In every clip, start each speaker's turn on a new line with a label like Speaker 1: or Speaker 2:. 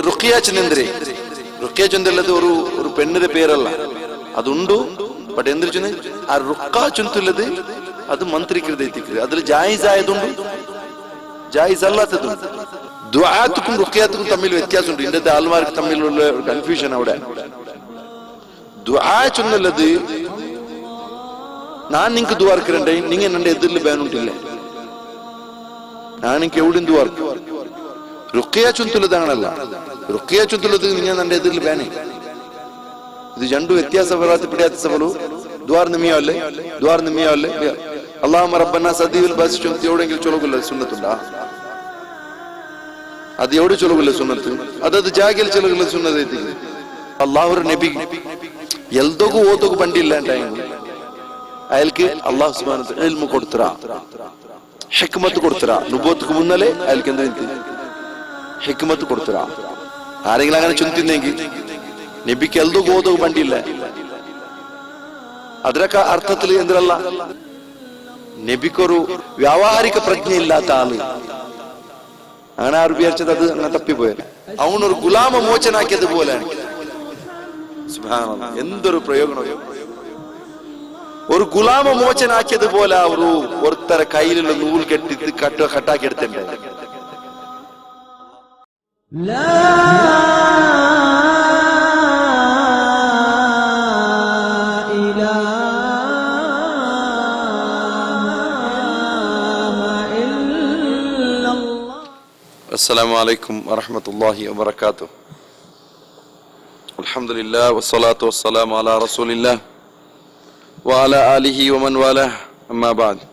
Speaker 1: റുഖിയ ചെന്നെന്തരേ റുഖിയ ചൊന്തല്ലത് ഒരു പെണ്ണിന്റെ പേരല്ല, അതുണ്ടു. ബട്ട് എന്തിനു ചൊന്ന് ആ റുക്ക ചൊന്തുള്ളത് അത് മന്ത്രിക്കരുത്, എത്തിക്കരുത്. അതിൽ ജായിസ് ആയതുണ്ട്, ജായിസ് അല്ലാത്തതുണ്ട്. ദുആത്തുക്കും റുഖിയാത്തുക്കും തമ്മിൽ വ്യത്യാസമുണ്ട്. ഇന്നത്തെ ആൾമാർക്ക് തമ്മിലുള്ള കൺഫ്യൂഷൻ അവിടെ. ദുആ ചൊന്നുള്ളത് ഞാൻ നിങ്ങൾക്ക് ദുആർക്കരണ്ടേ, നിങ്ങൾ എന്നെ എതിരിൽ ബാനുണ്ടില്ല, ഞാൻ നിങ്ങൾക്ക് എവിടെയും ദുആർക്കും. റുഖിയ ചൊന്തുള്ളത് അങ്ങനല്ല. റുഖിയ ചൊന്തുള്ളത് നിങ്ങൾ എന്റെ എതിരിൽ ബാനേ. ഇത് രണ്ടു വ്യത്യാസ പിടിയാത്ത സഫലു. ദ്വാർ നിമിയല്ലേ, ദ്വാർ നിമിയല്ലേ. അല്ലാഹുമ്മ റബ്ബനാ സദീവിൽ ബാസ് ചൊന്തി എവിടെയെങ്കിലും ചൊലകുല്ല സുന്നത്തുണ്ടാ? അത് എവിടെ ചൊലകുല്ല സുന്നത്ത്? അതത് ജാഗിൽ ചൊലകുല്ല സുന്നത്ത് എത്തിക്കുന്നത്. അള്ളാഹുರ നബി ಎಲ್ದೋಗು ಓದೋಗು ಬಂದಿಲ್ಲ ಟೈಮ್ ಅಯಲ್ಕೆ ಅಲ್ಲಾಹ್ ಸುಬ್ಹಾನಹು ವ ತಆಲಾ ಇಲ್ಮು ಕೊಡ್ತರಾ, ಹಿಕ್ಮತ್ ಕೊಡ್ತರಾ. ನುಬೂವತ್ಗೆ ಮುನ್ನಲೇ ಅಯಲ್ಕೆ ಅಂದ್ರೆ ಹಿಕ್ಮತ್ ಕೊಡ್ತರಾ. ആരെങ്കിലും അങ്ങനെ ചിന്തിക്കുന്നെങ്കിൽ നബിക്ക് എൽദോഗു ഓതോഗു ಬಂದಿಲ್ಲ. അതിനൊക്കെ അർത്ഥത്തിൽ എന്തിനല്ല, നബിക്കൊരു വ്യാവഹാരിക പ്രജ്ഞ ഇല്ലാത്ത ആള്. അങ്ങനെ ആര് വിചാരിച്ചത് അത് അങ്ങനെ തപ്പിപ്പോയ അവനൊരു ഗുലാമ മോചനാക്കിയത് പോലെ. സുബ്ഹാനല്ലാഹ്, എന്തൊരു പ്രയോഗം! ഒരു ഗുലാമ മോചനാക്കിയത് പോലെ ഒരുത്തര കയ്യിലുള്ള നൂൽ കട്ടാക്കി എടുത്തിട്ടുണ്ട്. അസ്സലാമു അലൈക്കും വറഹ്മത്തുള്ളാഹി വബറകാതുഹു. അൽഹംദുലില്ലാഹ് വസ്സലാത്തു വസ്സലാമു അലാ റസൂലില്ലാഹ് വഅലാ ആലിഹി വമൻ വാലാഹ്. അമ്മാ ബഅദ്.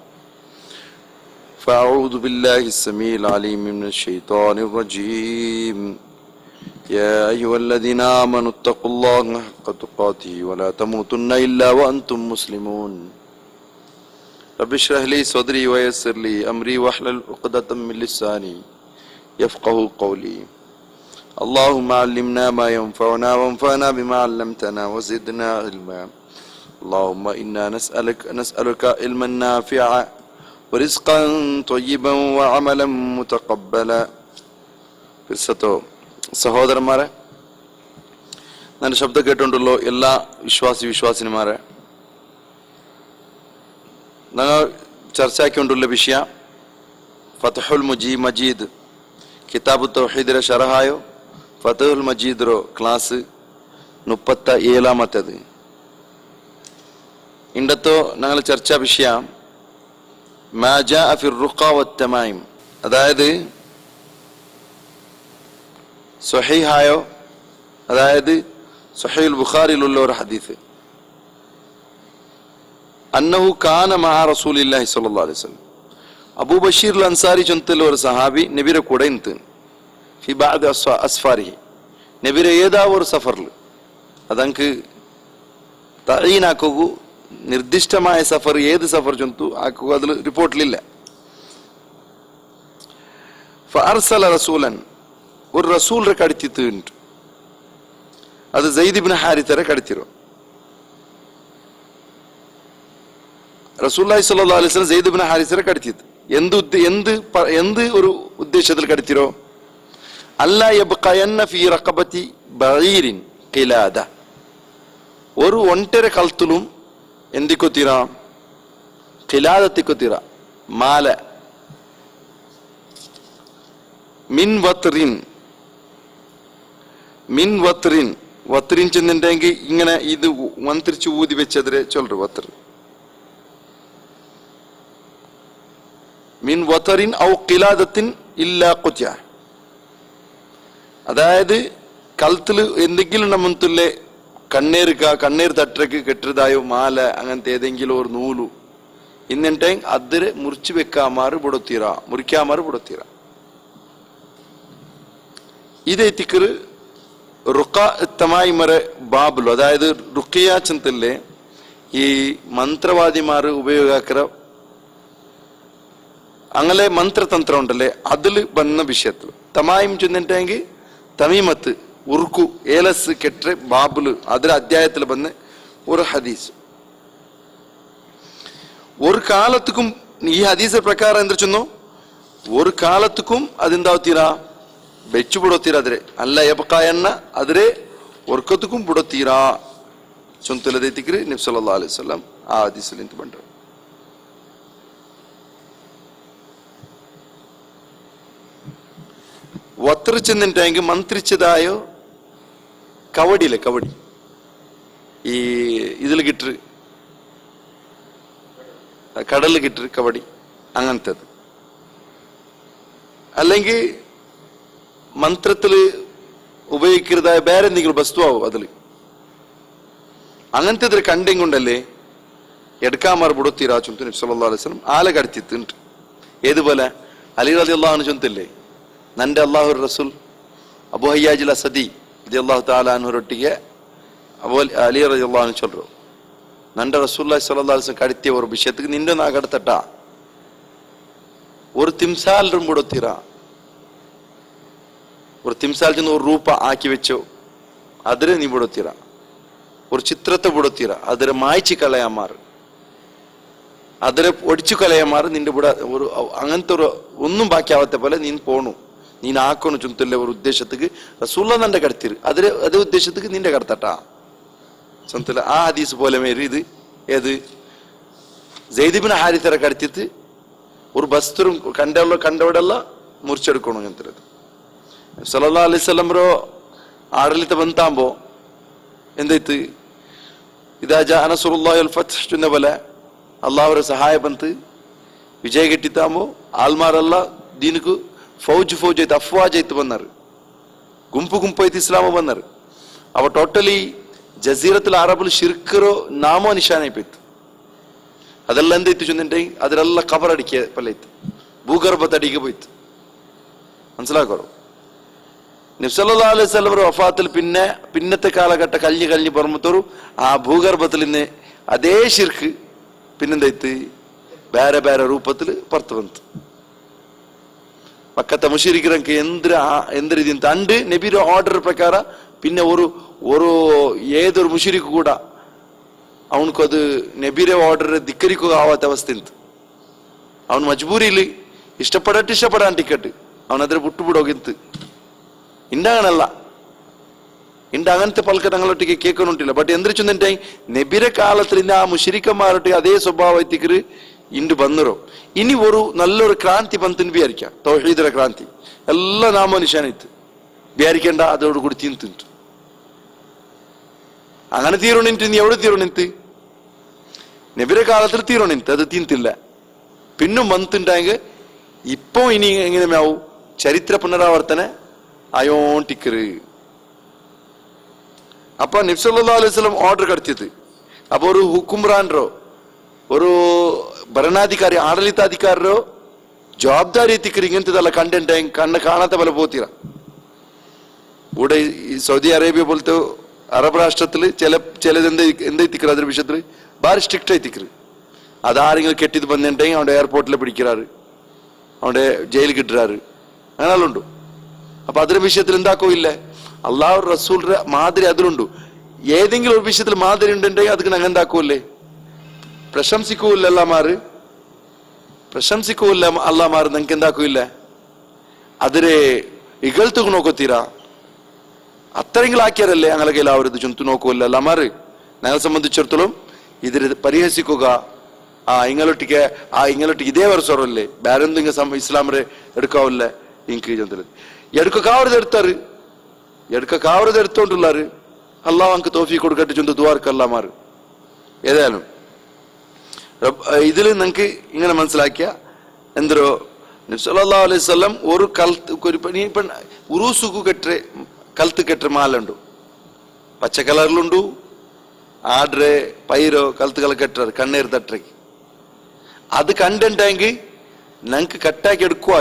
Speaker 1: ഫഅഊദു ബില്ലാഹിസ് സമീഉൽ അലീം മിനശ് ശൈത്വാനിർ റജീം. യാ അയ്യുഹല്ലദീന ആമനൂ തഖുല്ലാഹ ഹഖ്ക തുഖാതിഹി വലാ തമൂതുന്ന ഇല്ലാ വഅൻതും മുസ്ലിമൂൻ. റബ്ബി ഇശ്റഹ് ലി സദ്രി വയസ്സിർ ലി അംരി വഹ്ലൽ ഉഖ്ദതം മിൻ ലിസാനി يفقهوا قولي. اللهم علمنا ما ينفعنا وانفعنا بما علمتنا وزدنا علما. اللهم إنا نسألك علما نافعا ورزقا طيبا وعملا متقبلا. ഫിർസത്തോ സഹോദരന്മാരെ, ನನ್ನ ശബ്ദം കേട്ടുകൊണ്ടുള്ള എല്ലാ വിശ്വാസിനിമാരെ, ഞങ്ങൾ ചർച്ചയാക്കിക്കൊണ്ടുള്ള വിഷയം ഫത്ഹുൽ മജീദ് കിതാബ് തൗഹീദിര ഷറഹായോ ഫത്ഹുൽ മജീദിರೋ ക്ലാസ് 37. ഇണ്ടത്തോ ഞങ്ങൾ ചർച്ചാ വിഷയം മാ ജാഅ ഫിർ റുഖ വത്തമായിം, അതായത് സ്വഹീഹായോ, അതായത് സ്വഹീഹുൽ ബുഖാരിയിലുള്ള ഒരു ഹദീസ്. അന്നഹു കാന മഅ റസൂലില്ലാഹി സ്വല്ലല്ലാഹു അലൈഹി വസല്ലം, അബൂ ബഷീർ അൽ അൻസാരി ചൊന്തലുള്ള ഒരു സഹാബി നബിയുടെ കൂടെ ഇന്ന് ഫി ബഅദ് അസ്ഫാരിഹി, നബിയുടെ ഏതാ ഒരു സഫറിൽ, അതങ്ങൾക്ക് തഈനാക്കു നിർദ്ദിഷ്ടമായ സഫർ ഏത് സഫർ ചൊന്തു ആക്കുക അതിൽ റിപ്പോർട്ടിലില്ല. ഫഅർസല റസൂലൻ, ഒരു റസൂലിനെ കടത്തിയിട്ട്, അത് സയ്യിദ് ഇബ്നു ഹാരിസയെ കടത്തിരോ. റസൂലുള്ളാഹി സ്വല്ലല്ലാഹു അലൈഹി വസല്ലം സയ്യിദ് ഇബ്നു ഹാരിസയെ കടത്തിയത് എന്ത് ഒരു ഉദ്ദേശത്തിൽ കടത്തിരോ? അല്ലാ യബ്ഖയന്ന ഫീ റഖബതി ബഈരിൻ ഖിലാദ, ഒരു ഒണ്ടര കൽത്തുലും എന്തിക്കൊത്തിര ഖിലാദത്തിക്കൊത്തിര മാല മിൻ വത്രിൻ വത്രിൻ ചെന്നിണ്ടെങ്കിൽ ഇങ്ങനെ ഇത് മന്ത്രിച്ച് ഊതി വെച്ചതിരെ ചൊല്ലു. വത്ർ മിൻ വതറിൻ ഔ ഖിലാദത്തിൻ ഇല്ലാ ഖുത്യ, അതായത് കൽത്തില് എന്തെങ്കിലും നമ്മത്തുള്ള കണ്ണീർ തട്ടക്ക് കെട്ടതായോ മാല അങ്ങനത്തെ ഏതെങ്കിലും ഒരു നൂലു ഇന്നിട്ടെ അതിരെ മുറിച്ചു വെക്കാമാറ് മുറിക്കാമാറ് പൊടത്തീറ. ഇതേ തിക്കറ് റുഖ തമായിമറെ ബാബുലു, അതായത് റുഖിയ ചന്തല്ലേ ഈ മന്ത്രവാദിമാർ ഉപയോഗാക്കറ അങ്ങനെ മന്ത്രതന്ത്രം ഉണ്ടല്ലേ, അതിൽ വന്ന വിഷയത്തിൽ തമായും ചെന്നിട്ടെങ്കിൽ തമീമത്ത് ഉറുക്കു ഏലസ് കെട്ടെ ബാബുല് അതിൽ അധ്യായത്തിൽ വന്ന് ഒരു ഹദീസ്. ഒരു കാലത്തുക്കും ഈ ഹദീസ് പ്രകാരം എന്താ ചെന്നു, ഒരു കാലത്തുക്കും അതെന്താവത്തീരാ ಬೆಚ್ಚು ಬಿಡೋತೀರಾದ್ರೆ ಅಲ್ಲ ಎಬಕಾಯನ್ನ ಆದ್ರೆ ವರ್ಕತ್ತಕ್ಕೂ ಬಿಡೋತೀರಾ ಚೊಂತಲದೈತಿಕ್ರಿ ನಬಿ ಸಲ್ಲಲ್ಲಾಹು ಅಲೈಹಿ ವಸಲ್ಲಂ ಆ ಹದೀಸಲ್ಲಿ ನಿಂತು ಬಂದ್ರು. ഒത്ര ചെന്നിട്ടെങ്കിൽ മന്ത്രിച്ചതായോ കവടിയില്ലേ കവടി ഈ ഇതിൽ കിട്ടറ് കടലിൽ കിട്ടറ് കവടി അങ്ങനത്തേത് അല്ലെങ്കിൽ മന്ത്രത്തില് ഉപയോഗിക്കുന്നതായ വേറെ എന്തെങ്കിലും വസ്തുവാവും അതിൽ അങ്ങനത്തെ കണ്ടെങ്കിൽ കൊണ്ടല്ലേ എടുക്കാമാർ ബുടത്തീരാ ചൊന്തു നബി സല്ലല്ലാഹു അലൈഹി വസല്ലം ആല കടത്തിട്ടുണ്ട്. ഏതുപോലെ അലി റളിയല്ലാഹു അൻഹു ചൊന്തല്ലേ ನಂಡೆ ಅಲ್ಲಾಹು ರಸೂಲ್ ಅಬು ಹಯ್ಯಾಜಿಲ್ ಅಸದಿ ರದಿಯಲ್ಲಾಹು ತಆಲಾ ಅನ್ಹರೊಟ್ಟಿಗೆ ಅಲಿ ರದಿಯಲ್ಲಾಹು ಅನ್ಹು சொல்றோம் நண்ட ரசூலுல்லாஹி ஸல்லல்லாஹு அலைஹி வஸல்லம் கடத்திய ஒரு விஷயத்துக்கு நின்று நான் கடத்தட்டா ஒரு திம்சால் ரும்புடோತೀರಾ ஒரு திம்சால் ಜನ ஒரு ರೂಪ ಹಾಕಿ വെച്ചോ ಅದರ ನೀ ಬಿಡೋತೀರಾ ഒരു ചിത്രത്തെ ಬಿಡೋತೀರಾ ಅದರ മായ്ച്ചു കളയാമാർ അതിരെ ഒടിച്ചു കളയാമാർ നിന്റെ കൂടെ ഒരു അങ്ങനത്തെ ഒരു ഒന്നും ബാക്കിയാവാത്ത പോലെ നീ പോണു നീ ആക്കണു ചുന്തല്ലേ ഒരു ഉദ്ദേശത്തേക്ക് റസൂലുള്ള നിന്റെ കടത്തിര് അതേ ഉദ്ദേശത്തേക്ക് നിന്റെ കടത്തട്ടാ ചുന്തല്ല ആ ഹദീസ് പോലെ മേരി ഇത് ഏത് സെയ്ദ് ഇബ്നു ഹാരിസറെ കടത്തിട്ട് ഒരു ബസ്തുരും ಕಂಡವಡೆಲ್ಲ ಮುರ್ಚೆಡ್ಕೊಣು ಅಂತಿರೋದು. ಸಲ್ಲಲ್ಲಾಹು ಅಲೈಹಿ ವಸಲ್ಲಂ ಆಡಳಿತ ಬಂತಾಂಬೋ ಎಂದೈತು ಇದಾ ಜಾ ನಸ್ರುಲ್ಲಾಹಿ ವಲ್ ಫತ್ ಚುನ್ನ പോലെ അള്ളാഹുവിന്റെ സഹായം ಬಂತು ವಿಜಯ ಗೆಟ್ಟಿತಾಮೋ ಆಲ್ಮಾರಲ್ಲ ದೀನಕು ಫೌಜ್ ಐತೆ ಅಫ್ವಾಜ್ ಐತೆ ಬಂದರು ಗುಂಪು ಐತೆ ಇಸ್ಲಾಮ ಬಂದರು ಅವ ಟೋಟಲಿ ಜಜೀರത്തുൽ ಅರಬುಲ್ ಶಿರ್ಕರೋ ನಾಮೋ ನಿಶಾನೆ ಐಪಿತ್ತು ಅದೆಲ್ಲ ಎಂದೈತು ചൊന്നിട്ടെ അതിലെല്ലാം കബറടിക്കുക പലയിത്ത് ഭൂഗർഭത്തടിക്ക് പോയിത്ത് മനസ്സിലാക്കോ. നബി സല്ലല്ലാഹു അലൈഹി വസല്ലം വഫാത്തിൽ പിന്നത്തെ കാലഘട്ട കഴിഞ്ഞ് പറമ്പത്തോറും ആ ഭൂഗർഭത്തിൽ നിന്ന് അതേ ಶಿರ್ಕ್ പിന്നെന്തായിട്ട് ಬೇರೆ ಬೇರೆ ರೂಪത്തിൽ പുറത്തു ಬಂತು. പക്കത്തെ മുശ്രിക്കർക്ക് എന്ത് രീതി തണ്ട് നബിയുടെ ഓർഡർ പ്രകാരം പിന്നെ ഒരു ഏതൊരു മുശ്രിക്ക് കൂടെ അവനക്ക് അത് നബിയുടെ ഓർഡർ ധിക്കരിക്കുക ആവാത്ത അവസ്ഥ ഉണ്ട്. അവൻ മജ്ബൂരിയിൽ ഇഷ്ടപ്പെടാൻ ടിക്കറ്റ് അവനതിരെ വിട്ടുപിടോಗಿತ್ತು ഇണ്ടാകണല്ല ಇಂಡ അങ്ങനത്തെ പലക്ക് തങ്ങളൊട്ടിക്ക് കേൾക്കണുണ്ടില്ല. ബട്ട് എന്തിനു ചൊന്നിട്ടെ നബിയുടെ കാലത്തിൽ ആ മുശ്രിക്കന്മാരൊട്ടിಗೆ അതേ സ്വഭാവ എത്തിക്കര് ಇಂಡು ಬಂದರು. ഇനി ഒരു നല്ലൊരു ക്രാന്തി ಬಂತು വിചാരിക്കാം തൗഹീദിര ക്രാന്തി ಎಲ್ಲ ನಾಮೋ ನಿಶಾನ ಇತ್ತು വിചാരിക്കേണ്ട അതോട് കൂടി തിന്തിട്ടു അങ്ങനെ തീരുണിട്ട് നീ എവിടെ തീരുണിത്ത് നബിയുടെ കാലത്തിൽ തീരുണിത്ത് അത് തിന്തില്ല പിന്നും ಬಂತುണ്ടായെങ്കിൽ ഇപ്പൊ ഇനി എങ്ങനെയാവും ചരിത്ര പുനരാവർത്തന ആയോണ്ടിക്കര്. അപ്പൊ നബി സല്ലല്ലാഹു അലൈഹി വസല്ലം ഓർഡർ കടത്തിയത് അപ്പൊ ഒരു ಹುಕುಮ್ರಾನ್ರೋ ഒരു ഭരണാധികാരി ആಡಳಿತಾಧಿಕಾರರೋ ജവാബ്ദാരി എത്തിക്കര് ഇങ്ങനത്തെതല്ല കണ്ണ് കാണാത്ത പോലെ പോത്തീര. ഇവിടെ ഈ സൗദി അറേബ്യ പോലത്തെ അറബ് രാഷ്ട്രത്തില് ചിലത് എന്തെത്തിക്കറ് അതൊരു വിഷയത്തില് ഭാരി സ്ട്രിക്റ്റ് ആയിത്തിക്കറ്. അതാരെങ്കിലും കെട്ടിത് ಬಂದಿട്ടുണ്ടെങ്കിൽ അവിടെ എയർപോർട്ടിൽ പിടിക്കാറ് അവിടെ ജയിലിൽ കിട്ടുறாரு അങ്ങനെല്ലാം ഉണ്ട്. അപ്പൊ അതിന്റെ വിഷയത്തിൽ എന്താക്കോ ഇല്ലേ അള്ളാഹു റസൂലിന്റെ മാതിരി അതിലുണ്ട്. ഏതെങ്കിലും ഒരു വിഷയത്തിൽ മാതിരി ഉണ്ടെങ്കിൽ ಅದಕ್ಕೆ ನಂಗೆ എന്താക്കൂല്ലേ പ്രശംസിക്കൂല്ല അല്ലാമാർ ನಂಗೆ എന്താക്കൂല്ല അതിരെ ഇകഴ്ത്തുക നോക്കത്തീരാ അത്രയെങ്കിലും ആക്കിയാരല്ലേ ഞങ്ങളെ കയ്യിൽ അവരത് ചുന്തു നോക്കൂല്ല അല്ലാമാർ. ഞങ്ങളെ സംബന്ധിച്ചിടത്തോളം ഇതിൽ പരിഹസിക്കുക ഇങ്ങളൊട്ടിക്ക് ഇതേ വർഷമല്ലേ വേറെ എന്തെങ്കിലും ഇസ്ലാമരെ എടുക്കാവില്ലേ എനിക്ക് ചന്തല് എടുക്കാവരത് എടുത്തോണ്ടുള്ളാറ് അള്ളാഹ് നമുക്ക് തോഫീക്ക് കൊടുക്കട്ടെ ചുന്തു ദുആർക്ക് അല്ലാമാർ. ഏതായാലും ഇതിൽ നിങ്ങൾക്ക് ഇങ്ങനെ മനസ്സിലാക്കിയ എന്തോ നബി സല്ലല്ലാഹു അലൈഹി വസല്ലം ഒരു ഉറൂസുക്ക് കെട്ട കൽത്ത് കെട്ട മാലുണ്ട് പച്ച കളറിലുണ്ട് ആഡ്രെ പൈരോ കൽത്തുകൾ കെട്ടാറ് കണ്ണീർ തട്ടയ്ക്ക് അത് കണ്ടിട്ടെങ്കിൽ ഞങ്ങൾക്ക് കട്ടാക്കി എടുക്കാ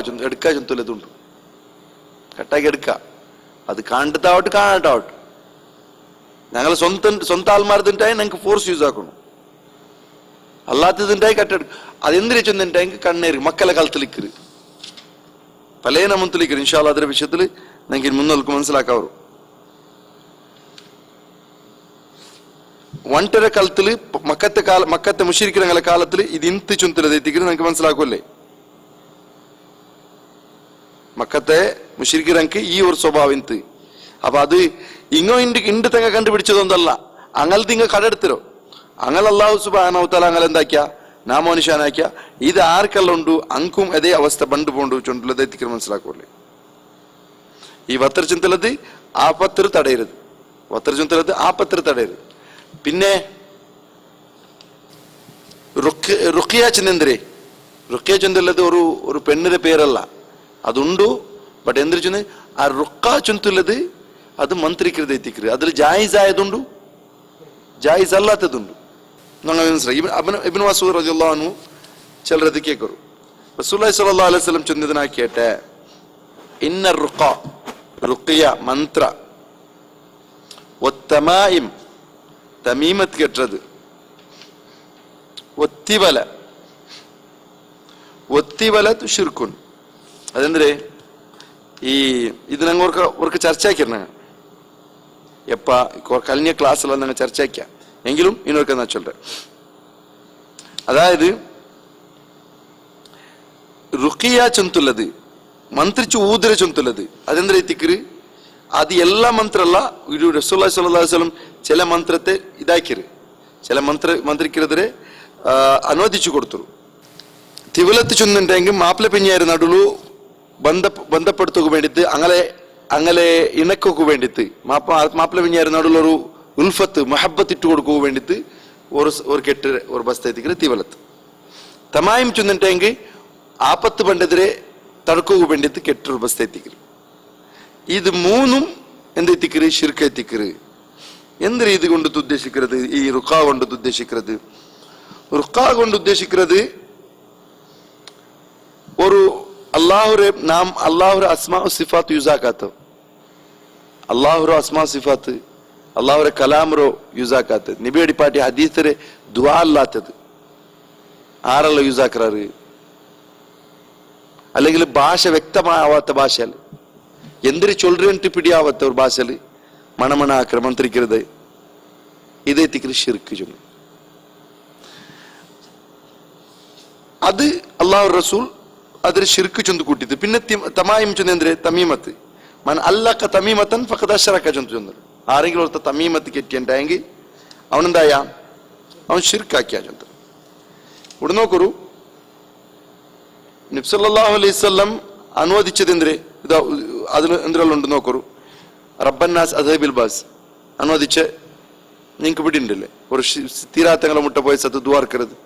Speaker 1: ചുന്തല്ലതുണ്ട് കട്ടാക്കി എടുക്കാം അത് കാണത്താവട്ടെ കാണാട്ടാവട്ടെ ഞങ്ങൾ സ്വന്തം ആൾമാർക്കുണ്ടായി ഞങ്ങൾക്ക് ഫോഴ്സ് യൂസ് ആക്കണം അല്ലാത്തതുണ്ടായി കട്ടെടുക്കും. അതെന്തിനു ചെന്നിട്ടുണ്ടെങ്കിൽ കണ്ണീർ മക്കളെ കാലത്തിലിക്കര് പല നമത്തിലിക്കര് ഇൻഷാ അല്ലാഹ് അതിന്റെ വിഷയത്തിൽ ഞങ്ങൾക്ക് മുന്നോട്ട് മനസ്സിലാക്കാവൂ. ಒಂಟರ ಕಾಲದಲ್ಲಿ ಮಕ್ಕತ್ತೆ ಮುಶ್ರಿಕರ ಕಾಲದಲ್ಲಿ ಇದು ಇಂತು ಚುಂತಲದ ಎತ್ತಿದ್ರೆ ನನಗೆ ಮನസ്സിലാക്കുമല്ലേ. ಮಕ್ಕತ್ತೆ മുശ്രിക്കിറക്ക് ഈ ഒരു സ്വഭാവം ഇന്ന്. അപ്പൊ അത് ഇങ്ങോ ഇണ്ട് തെങ്ങ കണ്ടുപിടിച്ചതൊന്നല്ല, അങ്ങനെ തിങ്ങ കടെടുത്തരോ അങ്ങനെ അല്ലാഹു സുബ്ഹാനഹു വ തആല അങ്ങനെ എന്താക്കിയ നാമോ നിശാനാക്കിയ ഇത് ആർക്കെല്ലാം ഉണ്ടു അങ്കും അതേ അവസ്ഥ ബണ്ട് പോണ്ടു ചൊണ്ടുള്ളത് എത്തിക്കണം മനസ്സിലാക്കൂല്ലേ. ഈ വത്തർ ചിന്തലത് ആപത്തർ തടയരുത്, വത്തർ ചിന്തലത് ആപത്തർ തടയരുത്. പിന്നെ റുഖിയ ചെന്നെന്തരേ, റുഖിയ ചെന്തല്ലത് ഒരു പെണ്ണിന്റെ പേരല്ല, അതുണ്ടു. ബട്ട് എന്തിനു ചെന്ന് ആ റുക്ക ചുന്തുള്ളത് അത് മന്ത്രിക്കരുത് എത്തിക്കരുത്. അതിൽ ജായിസ് ആയതുണ്ടു, ജായിസ് അല്ലാത്തതുണ്ട്. ഇബ്നു മസ്ഊദ് റളിയല്ലാഹു അൻഹു ചിലരത് കേൾക്കರು റസൂലുള്ളാഹി സ്വല്ലല്ലാഹു അലൈഹി വസല്ലം ചൊന്നതിനാ കേട്ടെ, ഇന്ന റുഖ റുഖിയ മന്ത്ര വത്തമായിം തമീമത്ത് കെട്ടത് ഒത്തിവല ഷിർക്കുൻ. അതെന്തേ ഈ ഇത് ഞങ്ങൾക്ക് ചർച്ചയാക്കിരുന്ന എപ്പ കഴിഞ്ഞ ക്ലാസ്സിൽ ഞങ്ങൾ ചർച്ചയാക്കിയ എങ്കിലും இன்னொருக்க நான் சொல்றேன். അതായത് റുഖിയ ചൊന്തുള്ളത് മന്ത്രിച്ചു ഊതിര ചൊന്തുള്ളത് അതെന്താ എത്തിക്കര്, അത് എല്ലാ മന്ത്ര അല്ല. റസൂലുള്ളാഹി സ്വല്ലല്ലാഹു അലൈഹി വസല്ലം ചില മന്ത്രത്തെ ഇതാക്കിര്, ചില മന്ത്രിക്കരുതരെ അനുവദിച്ചു കൊടുത്തു. തിവലത്ത് ചൊന്നുണ്ടെങ്കിൽ മാപ്പിള പിഞ്ഞാര് നടുലു ബന്ധപ്പെടുത്തുക വേണ്ടിട്ട് അങ്ങനെ ഇണക്കുക വേണ്ടിട്ട് മാപ്പിള പിഞ്ഞാര് നടുലൊരു ഉൽഫത്ത് മഹബത്ത് ഇട്ട് കൊടുക്കുക വേണ്ടിട്ട് ഒരു കെട്ട് ഒരു ബസ്ത എത്തിക്കല് തിവലത്ത്. തമായും ചൊന്നിട്ടെങ്കിൽ ആപത്ത് പണ്ടെതിരെ തടുക്കുക വേണ്ടിട്ട് കെട്ടൊരു ബസ്ത എത്തിക്കല്. ഇത് മൂന്നും എന്തെത്തിക്കര് ഷിർക്ക് എത്തിക്കര്. എന്ത് രീതി കൊണ്ട് ഉദ്ദേശിക്കുന്നത് ഈ റുഖ കൊണ്ട് ഉദ്ദേശിക്കുന്നത്? റുഖ കൊണ്ട് ഉദ്ദേശിക്കുന്നത് ഒരു അള്ളാഹുര അസ്മാ സിഫാത്ത് യൂസാക്കാത്ത, അള്ളാഹുര അസ്മാ സിഫാത്ത് അള്ളാഹുര കലാമറോ യൂസാക്കാത്ത, നിബിയടി പാട്ടി ഹദീസരെ ദുആ അല്ലാത്തത് ആരല്ല യൂസാക്കാറ്? അല്ലെങ്കിൽ ഭാഷ വ്യക്തമാവാത്ത ഭാഷയിൽ എന്തിനു ചൊല്ലിട്ട് പിടിയാവാത്ത ഒരു ഭാഷയിൽ മണമണാക്കര മന്ത്രിക്കരുത്, ഇതെത്തിക്കല് ഷിർക്ക് ചൊല്ലു. അത് അള്ളാഹു റസൂൽ അതിൽ ഷിർക്ക് ചൊന്ത് കൂട്ടിയത്. പിന്നെ തമായും ചൊന്നെന്തേ തമീമത്ത് മൻ അല്ലക തമീമത്തൻ ഫഖദ് അശ്റക ചൊന്ത് ചൊന്നത്. ആരെങ്കിലും ഒരുത്ത തമീമത്ത് കെറ്റിയുണ്ടെങ്കിൽ അവനെന്തായ അവൻ ഷിർക്കാക്കിയ ചൊന്ത്. ഇവിടെ നോക്കൊരു നബി സല്ലല്ലാഹു അലൈഹി വസല്ലം അനുവദിച്ചത് എന്തേ ഇതാ അതിൽ എന്തെല്ലാം നോക്കൊരു റബ്ബന്നാസ് അദ്ഹബിൽ ബാസ് അനുവദിച്ച് നിങ്ങൾക്ക് പിടിണ്ടല്ലേ ഒരു തീരാത്തങ്ങളെ മുട്ട പോയി സത്ത് ദുആർക്കരുത്.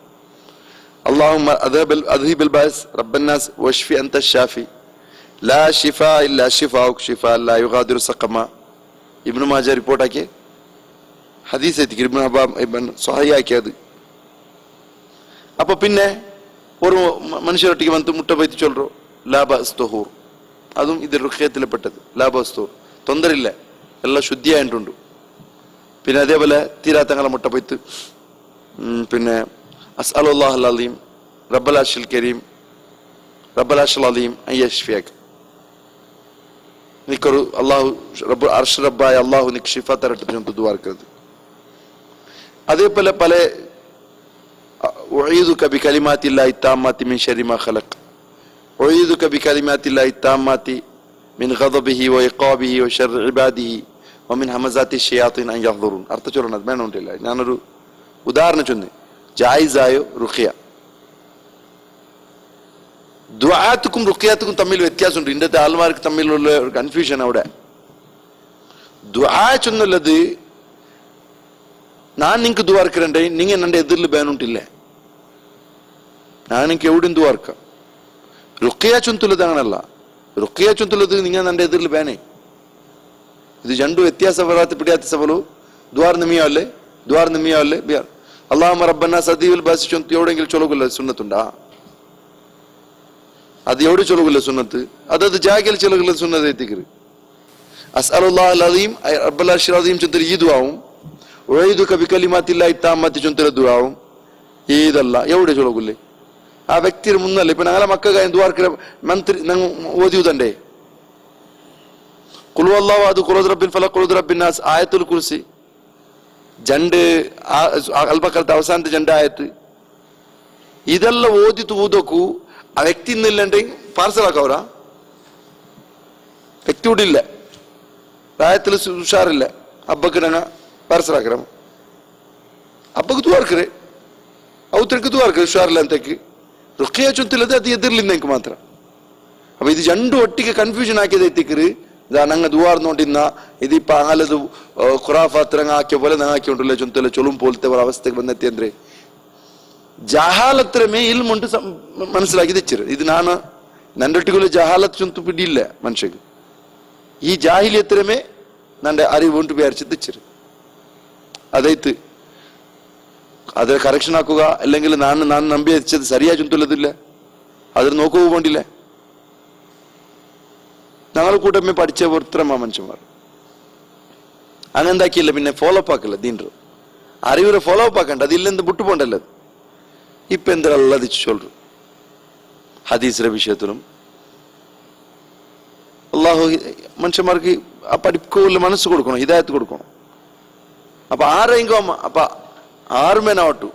Speaker 1: اللهم أذهب البأس رب الناس واشفي أنت الشافي لا شفاء إلا شفاءك شفاء لا يغادر سقما. ഇബ്നു മാജ റിപ്പോർട്ട് ആക്കിയ ഹദീസ് എത്തിക്കും, ഇബ്നു സ്വഹീഹ് ആക്കിയത്. അപ്പൊ പിന്നെ ഒരു മനുഷ്യരൊട്ടിക്ക് വന്ന് മുട്ട പോയിട്ട് ചൊല്ലോ ലാബസ് തുഹൂർ, അതും ഇത് റുഖിയത്തിൽ പെട്ടത്. ലാബസ് തുഹൂർ തൊന്തരില്ല, എല്ലാം ശുദ്ധിയായിട്ടുണ്ട്. പിന്നെ അതേപോലെ തീരാത്തങ്ങളെ മുട്ട പോയിട്ട് പിന്നെ അസ്അലുല്ലാഹൽ അലീം റബ്ബൽ അർശിൽ കരീം റബ്ബൽ അർശിൽ അലീം അൻ യശ്ഫിയക. നിക്കൊരു അല്ലാഹു റബ്ബുൽ അർശ് റബ്ബായ അല്ലാഹു നിക്ക് ശിഫ തരട്ടെ എന്ന് ദുആ ചെയ്യരുത്. അതേപോലെ പല ഉഈദുക ബികലിമാത്തില്ലാഹി താമ്മാത്തി മിൻ ശർരി മാ ഖലഖ് ഉഈദുക ബികലിമാത്തില്ലാഹി താമ്മാത്തി മിൻ ഗദബിഹി വ ഇഖാബിഹി വ ശർരി ഇബാദിഹി വ മിൻ ഹമസാത്തി ശയാത്തീൻ അൻ യഹ്ദുറൂൻ. അർത്ഥം ചൊല്ലണം വേണമെന്നില്ല. ഞാനൊരു ഉദാഹരണം ചൊന്നു. ജായിസായോ റുഖിയ. ദുആത്തുക്കും റുഖിയാത്തുക്കും തമ്മിൽ വ്യത്യാസമുണ്ട്. ഇന്നത്തെ ആൾമാർക്ക് തമ്മിലുള്ള ഒരു കൺഫ്യൂഷൻ അവിടെ. ദുആ ചൊന്നുള്ളത് ഞാൻ നിങ്ങൾക്ക് ദുആർക്കണ്ടേ, നിങ്ങൾ എന്റെ എതിരിൽ ബേനുണ്ടില്ല, ഞാൻ നിങ്ങൾക്ക് എവിടെയും ദുആർക്കാം. റുഖിയ ചൊന്നുള്ളത് അങ്ങനല്ല. റുഖിയ ചൊന്നുള്ളത് നിങ്ങൾ എന്റെ എതിരിൽ ബേനെ. ഇത് രണ്ടു വ്യത്യാസ വരാത്ത പിടിയാത്ത സഭലു ദ്വാർ നിമിയാവല്ലേ ദ്വാർ നിമിയാവല്ലേ ബിയാർ അല്ലാഹുമ്മ റബ്ബനാ സദീവുൽ ബാസ് ചൊന്ത് എവിടെയെങ്കിലും ചൊല്ലുകില്ല സുന്നത്തുണ്ടാ? അത് എവിടെ ചൊല്ലുകില്ല സുന്നത്ത്? അതത് ജാഗിൽ ചൊല്ലുകില്ല സുന്നത്ത് എത്തിക്കരുത്. അസ്അലുല്ലാഹൽ അലീം റബ്ബൽ അർശിൽ അസീം ചൊന്തിൽ ഈ ദുആവും ഉഈദുക ബികലിമാത്തില്ലാഹി താമ്മത്തി ചൊന്തിൽ ദുആവും ഇതല്ല എവിടെ ചൊല്ലുകില്ലേ? ആ വ്യക്തിയുടെ മുന്നല്ല. ഇപ്പൊ ഞങ്ങളെ മക്ക ദ്വാർക്കിലെ മന്ത്രി ഓതിയുതണ്ടേ ഖുൽ ഹുവല്ലാഹു അഹദ് ഖുൽ റബ്ബിൽ ഫലഖ് ഖുൽ റബ്ബിൻ നാസ് ആയത്തുൽ കുർസി ജണ്ട് അൽബക്കറത്തെ അവസാനത്തെ ജണ്ടായത്ത് ഇതെല്ലാം ഓതി തൂതോക്കൂ. ആ വ്യക്തി ഇന്നില്ലെങ്കിൽ പാർസലാക്കവരാ വ്യക്തിയോടില്ല പ്രായത്തിൽ ഉഷാറില്ല ಹಬ್ಬಕ್ಕೆ ನಂಗೆ ಪಾರ್ಸಲ್ ಹಬ್ಬಕ್ಕೆ ತೋರ್ಕ್ರೆ ಅವತರಕ್ಕೆ ತೋರ್ಕ್ರೆ ಹುಷಾರಿಲ್ಲ ಅಂತಕ್ಕೆ ರುಖಿಯ ಚುಂತಿಲ್ಲದೆ ಅದು ಎದುರ್ಲಿಂದ ಇಂಕ ಮಾತ್ರ ಅಪ್ಪ ಇದು ಜಂಡು ಒಟ್ಟಿಗೆ ಕನ್ಫ್ಯೂಷನ್ ಹಾಕಿದೆ ಎತ್ತಿಕ್ರಿ ನಂಗೆ ದುವಾರ್ ನೋಡಿನ ಇದಿಪ್ಪ ಹಾಲದು ಖುರಾಫಾತ್ ರಂಗ ಹಾಕಿ പോലെ ನಂಗೆ ಹಾಕಿ ಉಂಟಲ್ಲ ಚುಂತೆಲ್ಲ ಚೊಲುಂ പോലത്തെ ಅವಸ್ಥೆಗೆ ಬಂದೈತಿ ಅಂದ್ರೆ ജഹാലത്രമേ ഇൽമുണ്ട് മനസ്സിലാക്കി തെച്ചിര് ഇത് നാണ് നണ്ടൊട്ടിക്കുള്ള ജഹാലത്ത് ചുന്തു പിടിയില്ല മനുഷ്യക്ക് ഈ ജാഹിലിയത്രമേ നന്റെ അറിവുണ്ട് വിചാരിച്ച് തെച്ചിര് അതൈത്ത് അത് കറക്ഷൻ ആക്കുക അല്ലെങ്കിൽ ഞാൻ നമ്പി വെച്ചത് സരിയാ ചുന്തുള്ളതില്ല അതിൽ നോക്കുക വേണ്ടില്ല ഞങ്ങൾ കൂട്ടമേ പഠിച്ച ഒരുത്തരമാ മനുഷ്യന്മാർ അങ്ങനെന്താക്കിയില്ല പിന്നെ ഫോളോ അപ്പ് ആക്കില്ല ദീൻറ് അറിവിനെ ഫോളോ അപ്പ് ആക്കണ്ട അതില്ലെന്ന് വിട്ടുപോണ്ടല്ല ഇപ്പൊ എന്തെല്ലാം ചൊല്ലു ഹദീസിന്റെ വിഷയത്തിലും അള്ളാഹു മനുഷ്യന്മാർക്ക് ആ പഠിക്കുള്ള മനസ്സ് കൊടുക്കണം ഹിദായത്ത് കൊടുക്കണം അപ്പൊ ആരെങ്കിലും അപ്പൊ ആറുമേനാവട്ടു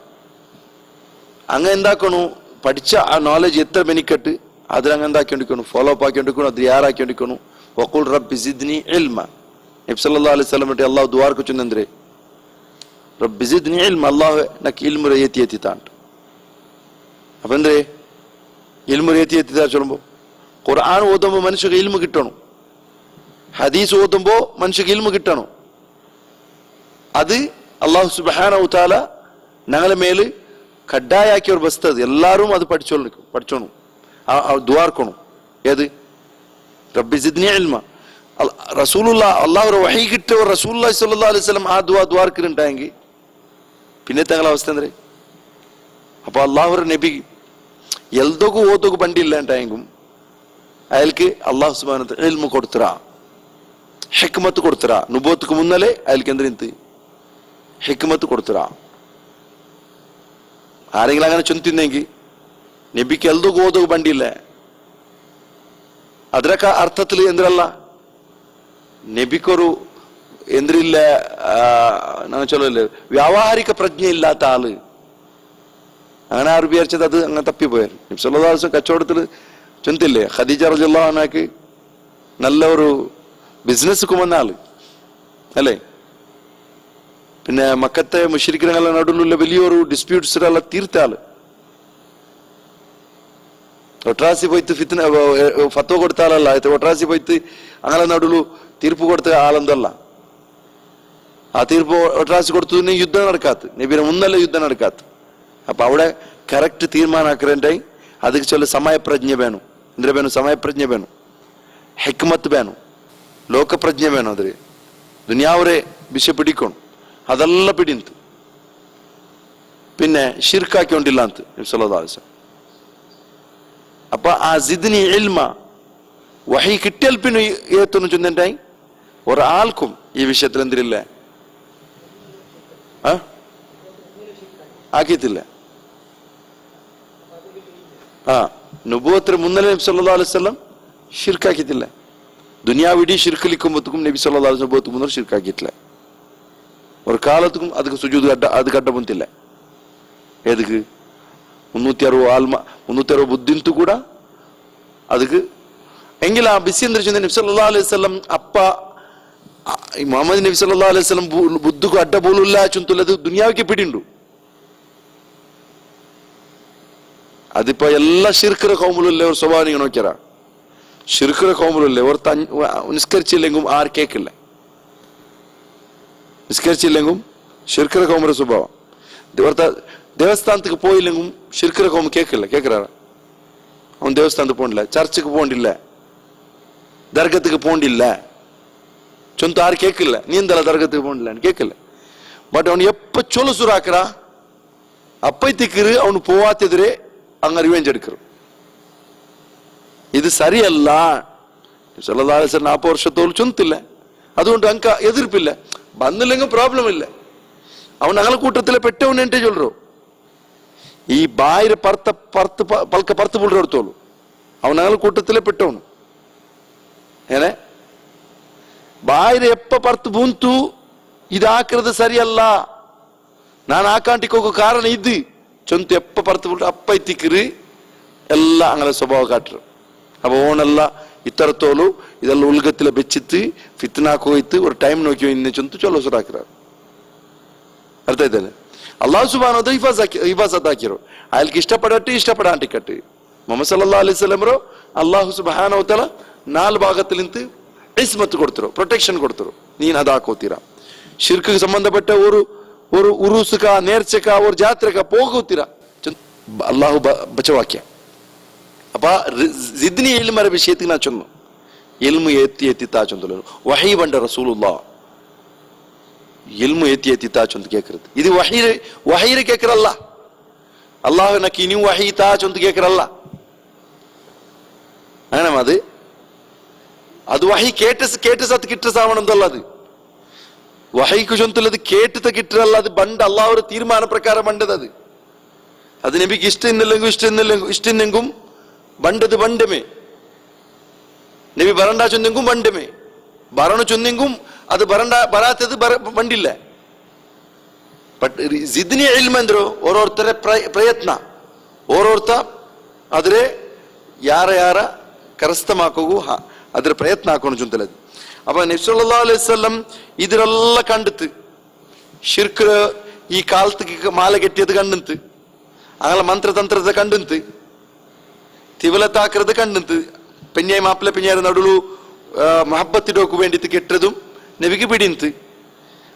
Speaker 1: അങ്ങനെ എന്താക്കണു പഠിച്ച ആ നോളജ് എത്ര ബെനിക്കട്ട് അതിലങ്ങ് എന്താക്കിക്കൊണ്ടിരിക്കണം ഫോളോ അപ്പ് ആക്കിക്കൊണ്ടിരിക്കണം അത് യാറാക്കിക്കൊണ്ടിരിക്കണം വഖുൽ റബ്ബി സിദ്നി ഇൽമ നബി സല്ലല്ലാഹു അലൈഹി വസല്ലം അല്ലാഹു ദുആർക്ക് ചൊന്നಂದ್ರೆ റബ്ബി സിദ്നി ഇൽമ അല്ലാഹു നക്ക് ഇൽമു എത്തി താണ്ട് അപ്പൊ എന്തേ ഇൽമു എത്തി ചൊല്ലുമ്പോ ഖുർആൻ ഓതുമ്പോ മനുഷ്യക്ക് ഇൽമു കിട്ടണം ഹദീസ് ഓതുമ്പോ മനുഷ്യക്ക് ഇൽമു കിട്ടണം അത് അല്ലാഹു സുബ്ഹാനഹു വ തആല ഞങ്ങളെ മേല് കഡ്ഡായാക്കിയ ഒരു വസ്തു അത് എല്ലാവരും അത് പഠിച്ചോണം ദ്വാർക്കണം ഏത് റബ്ബി സിദ്നി ഇൽമ റസൂലുള്ളാഹ് അല്ലാഹുവിന്റെ വഹി കിട്ടിയ റസൂലുള്ളാഹി സ്വല്ലല്ലാഹു അലൈഹി വസല്ലം ആ ദുആ ദ്വാർക്കുന്നുണ്ടായെങ്കിൽ പിന്നെ തങ്ങളുടെ അവസ്ഥ എന്തേ അപ്പൊ അല്ലാഹുവിന്റെ നബി എൽദോಗೂ ಓದೋಗೂ ಬಂದಿಲ್ಲ ಅಂಟಾಯಂಗೂ ಅಯಲ್ಕೆ ಅಲ್ಲಾಹ್ ಸುಬ್ಹಾನಹು ವ ತಆಲ ಇಲ್ಮು ಕೊಡ್ತಾರ ಹಿಕ್ಮತ್ ಕೊಡ್ತಾರ ನುಬೂವತ್ಗೆ ಮುನ್ನಲೇ ಅಯಲ್ಕೆ ಅಂದ್ರೆ ಇಂತ ಹಿಕ್ಮತ್ ಕೊಡ್ತಾರ ആരെങ്കിലും അങ്ങനെ ചൊന്തിന്നെങ്കിൽ നബിക്ക് എൽദോಗೂ ಓದೋಗೂ ಬಂದಿಲ್ಲ ಅದರಕ ಅರ್ಥത്തിൽ ಎಂದ್ರಲ್ಲ നബിക്കൊരു എന്തില്ല ചൊല്ലല്ലേ വ്യാവഹാരിക പ്രജ്ഞ ഇല്ലാത്ത ആള് അങ്ങനെ ആര് വിചാരിച്ചത് അത് അങ്ങനെ തപ്പിപ്പോയായിരുന്നു നബി സല്ലല്ലാഹു അലൈഹി വസല്ലം കച്ചവടത്തിൽ ചൊന്തില്ലേ ഖദീജ റളിയല്ലാഹു അൻഹയ്ക്ക് നല്ല ഒരു ബിസിനസ് വന്ന ആള് അല്ലേ പിന്നെ മക്കത്തെ മുശ്രിക്കുകളുടെ നടുവിലുള്ള വലിയൊരു ഡിസ്പ്യൂട്ട്സ് എല്ലാം തീർത്ത ആള് ഒട്രാസി പോയിട്ട് ഫിത്ന ഫത്വ കൊടുത്ത ആളല്ല ഒട്രാസി പോയിട്ട് അങ്ങനെ നടുവിൽ തീർപ്പ് കൊടുത്ത ആളെന്തല്ല ആ തീർപ്പ് ഒട്രാസി കൊടുത്തതിന് യുദ്ധം നടക്കാത്ത നബിയുടെ മുന്നല്ല യുദ്ധം നടക്കാത്ത അപ്പൊ അവിടെ കറക്റ്റ് തീരുമാനാക്കറേണ്ടായി ಅದಕ್ಕೆ ಚೊಲ್ಲ ಸಮಯಪ್ರಜ್ಞೆ ಬೇನು ಅಂದ್ರೆ ಬೇನು ಸಮಯಪ್ರಜ್ಞೆ ಬೇನು ಹಿಕ್ಮತ್ ಬೇನು ಲೋಕಪ್ರಜ್ಞೆ ಬೇನು ಅದ್ರಿ ದುನಿಯಾವರೇ ವಿಷಯ പിടിക്കണം ಅದೆಲ್ಲ പിടിಂತು പിന്നെ ഷിർക്കാക്കിക്കൊണ്ടില്ല ಅಂತ നബി സല്ലല്ലാഹു അലൈഹി വസല്ലം അപ്പൊ ആ സിദ്നി ഇൽമ വഹി കിട്ടിയാൽ പിന്നെ ഏതൊന്നും ചൊന്നിട്ടായി ഒരാൾക്കും ഈ വിഷയത്തിൽ എന്തിരില്ല ആക്കിയിട്ടില്ല നുബുവത്തിന് മുന്നേ നബി സല്ലല്ലാഹു അലൈഹി വസല്ലം ഷിർക്കാക്കിയിട്ടില്ല ദുനിയാവിടി ഷിർക്കിലിക്കുമ്പോഴത്തേക്കും നബി സല്ലല്ലാഹു അലൈഹി വസല്ലം മുന്നേ ഷിർക്കാക്കിയിട്ടില്ല ഒരു കാലത്തും ಅದಕ್ಕೆ സുജൂദ് ಅದು ಕಟ್ಟ ಬಂತಿಲ್ಲ ಎದಕ್ಕೆ 360 ಬುದ್ಧಿಂತು ಕೂಡ ಅದಕ್ಕೆ ಎಂಗಿಲ್ಲ ಬಿಸಿ ಅಂದ್ರೆ ನಬಿ ಸಲ್ಲಲ್ಲಾಹು ಅಲೈಹಿ ವಸಲ್ಲಂ ಅಪ್ಪ മുഹമ്മദ് നബി സല്ലല്ലാഹു അലൈഹി വസല്ലം ബുദ്ധുക്ക് അഡ്ഡ പോലുമില്ല ചുന്തുള്ളത് ദുനിയാവിക്ക് പിടിയുണ്ട് അതിപ്പോ എല്ലാ ഷിർക്കിന്റെ കൗമിലുള്ള ഒരു സ്വഭാവം നിങ്ങൾ നോക്കിയാ ഷിർക്കിന്റെ കൗമിലുള്ള ഒരു നിസ്കരിച്ചില്ലെങ്കിലും ആര് കേക്കില്ല നിസ്കരിച്ചില്ലെങ്കിലും ഷിർക്കിന്റെ കൗമിന്റെ സ്വഭാവം ದೇವಸ್ಥಾನಕ್ಕೆ പോയില്ലെങ്കിലും ഷിർക്കിന്റെ കൗമ് കേൾക്കില്ല അവൻ ದೇವಸ್ಥಾನಕ್ಕೆ പോകണ്ടില്ല ചർച്ചക്ക് പോകണ്ടില്ല ദർഗத்துக்கு പോകണ്ടില്ല ചൊന്തു ആര് കേൾക്കില്ല നീ എന്തല്ല ദർഗத்துக்கு പോകണ്ടില്ല കേൾക്കില്ല ബട്ട് അവൻ എപ്പ ചൊല്ലു സുറാക്കറ അപ്പഴത്തേക്ക് അവന് പോവാത്തെതിരെ അങ്ങ് റിവെഞ്ച് എടുക്കರು ഇത് സരിയല്ല സല്ലല്ലാഹു അലൈഹി വസല്ലം 40 വർഷത്തോളം ചൊന്തില്ല അതുകൊണ്ട് അങ്ക എതിർപ്പില്ല വന്നില്ലെങ്കിൽ പ്രോബ്ലം ഇല്ല അവൻ ഞങ്ങളെ കൂട്ടത്തിലെ പെട്ടവനെ ചൊല്ലറോ ഈ ബായിര പൽക്ക പറത്ത് പുള്ളിടത്തോളൂ അവൻ ഞങ്ങളെ കൂട്ടത്തിലെ പെട്ടവನು ಏನೇ ಬಾಯಿರ ಎಪ್ಪ ಪರ್ತು ಬೂಂತು ಇದು ಹಾಕಿರೋದು ಸರಿಯಲ್ಲ ನಾನು ಹಾಕಾಂಟಿಗೆ ಹೋಗೋ ಕಾರಣ ಇದು ಚೊಂತು ಎಪ್ಪ ಪರ್ತು ಬಿಟ್ಟು ಅಪ್ಪ ಇತ್ತಿಕ್ಕಿರಿ ಎಲ್ಲ ಅಂಗಲ ಸ್ವಭಾವ ಕಾಟ್ರು ಅಪ್ಪ ಓನೆಲ್ಲ ಇತರ ತೋಲು ಇದೆಲ್ಲ ಉಲ್ಗತ್ತಿಲ ಬೆಚ್ಚಿತ್ತು ಫಿತ್ನಾಕ್ ಹೋಯ್ತು ஒரு ಟೈಮ್ ನೋಕಿ ಇನ್ನೆ ಚಂತು ಚಲೋ ಸುರಾಕಿರಾರು ಅರ್ಥ ಆಯ್ತಲ್ಲ ಅಲ್ಲಾಹ್ ಸುಬ್ಹಾನಹು ಹಿಫಾಜತ್ ಹಾಕಿರೋ ಅಯಲ್కి ഇഷ്ടപ്പെടാണ്ടിക്കട്ട് മുഹമ്മദ് സല്ലല്ലാഹു അലൈഹി വസല്ലം അല്ലാഹു സുബ്ഹാനഹു വതആല 4 ഭാഗത്തിലിಂತ ഇസ്മത്ത് കൊടുത്തിರೋ ಪ್ರೊಟೆಕ್ಷನ್ കൊടുത്തിರೋ ನೀನು ಅದಾಕೋತೀರಾ ಶಿರ್ಕಿಗೆ ಸಂಬಂಧಪಟ್ಟ ഒരു ഉറൂസുക നേർച്ചക ഒരു ജാത്രക പോകൂത്തിರಾ അല്ലാഹു ബച്ചവാക്യ അപ്പൊ ജിദ്നി ഇൽമര വിഷയത്തിൽ ഞാൻ ചൊന്നു ഇൽമു എത്തി താ ചൊന്തലു വഹീ ಬಂದ റസൂലുള്ളാഹ് ಇಲ್ಮು ಎತ್ತಿ ತಾಚ್ ಅಂತ ಕೇಕ್ರದು ಇದು ವಹೀರ ಕೇಕ್ರಲ್ಲ ಅಲ್ಲಾಹ್ ನಕ್ಕಿ ನೀವು ವಹೀ ತಾಚ್ ಅಂತ ಕೇಕ್ರಲ್ಲ അങ്ങനെ അത് വഹി കേട്ട് സത്ത് കിട്ട സാവണമെന്നല്ല അത് വഹിക്ക് ചൊന്തുള്ളത് കേട്ട് കിട്ടല്ല അത് ബണ്ട് അള്ളാഹ് ഒരു തീരുമാന പ്രകാരം ബണ്ടത് അത് നബിക്ക് ഇഷ്ടമെങ്കിലും ബണ്ടത് ബണ്ടമേ നബി ബറണ്ട ചൊന്നെങ്കും ബണ്ടമേ ಬರಣ ಚೊಂದಿಂಗುಂ ಅದು ಬರಾತದು ಬಂಡಿಲ್ಲ ಬಟ್ ಜಿದ್ನಿ ಇಲ್ಮ್ ಅಂದ್ರು ಓರೋರ್ತರ ಪ್ರಯತ್ನ ಓರೋರ್ತ ಆದ್ರೆ ಯಾರ ಕರಸ್ತಮಾಕೋಗು ಅದ್ರ ಪ್ರಯತ್ನ ಹಾಕೊಂಡು ಚುಂತಲದು ಅಪ್ಪ ನಬಿ ಸಲ್ಲಲ್ಲಾಹು ಅಲೈಹಿ ವಸಲ್ಲಂ ಇದರೆಲ್ಲ ಕಂಡಿತು ಶಿರ್ಕ್ ಈ ಕಾಲಕ್ಕೆ ಮಾಲೆ ಕೆಟ್ಟಿಯದು ಕಂಡಂತು അങ്ങനെ ಮಂತ್ರತಂತ್ರದ ಕಂಡಂತು തിവലത്താക്കരുത് കണ്ടത് പെഞ്ഞായി മാപ്പിള പെഞ്ഞാറ് നടുലു മഹബത്തിനോക്ക് വേണ്ടിയിട്ട് കെട്ടതും നബിക്ക് പിടിന്ത്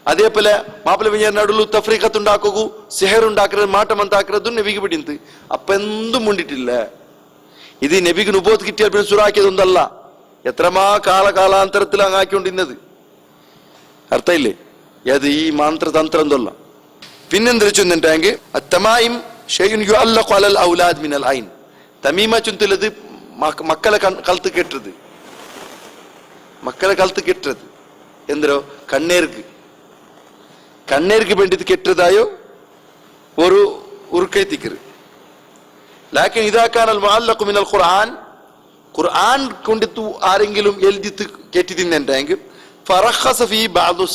Speaker 1: അതേപോലെ മാപ്പിള പെഞ്ഞാറ് നടുലു തഫ്രീഖത്തുണ്ടാക്കൂ സിഹറുണ്ടാക്കുന്നത് മാട്ടമന്താക്കുന്നതും നബിക്ക് പിടിന്ത് അപ്പൊ എന്തും മുണ്ടിട്ടില്ല ഇത് നബിക്ക് നുബൂവത്ത് കിട്ടിയാൽ പിന്നെ സുറാക്കിയതൊന്നല്ല എത്രമാ കാലാന്തരത്തിൽ അങ്ങാക്കിക്കൊണ്ടിരുന്നത് അർത്ഥമില്ലേ അത് ഈ മാന്ത്രതന്ത്രം എന്തൊല്ല പിന്നെന്ത് ചൊന്നിട്ടെങ്കിൽ തമായിം ഔലാദ് മിനൽ ഐൻ തമീമ ചുന്തലത് മക്കളെ കലത്ത് കെട്ടത് മക്കളെ കലത്ത് കെട്ടത് എന്തോ കണ്ണേർക്ക് വേണ്ടിട്ട് കെട്ടതായോ ഒരു ഉറുക്കൈത്തിക്കറ് ലാക്കിൻ ഇതാക്കാനൽ മുഅല്ലഖു മിനൽ ഖുർആൻ കൊണ്ടിട്ട് ആരെങ്കിലും എഴുതിട്ട് കെട്ടി തിന്നെങ്കിൽ ഫറഖസ ഫീ ബഅദു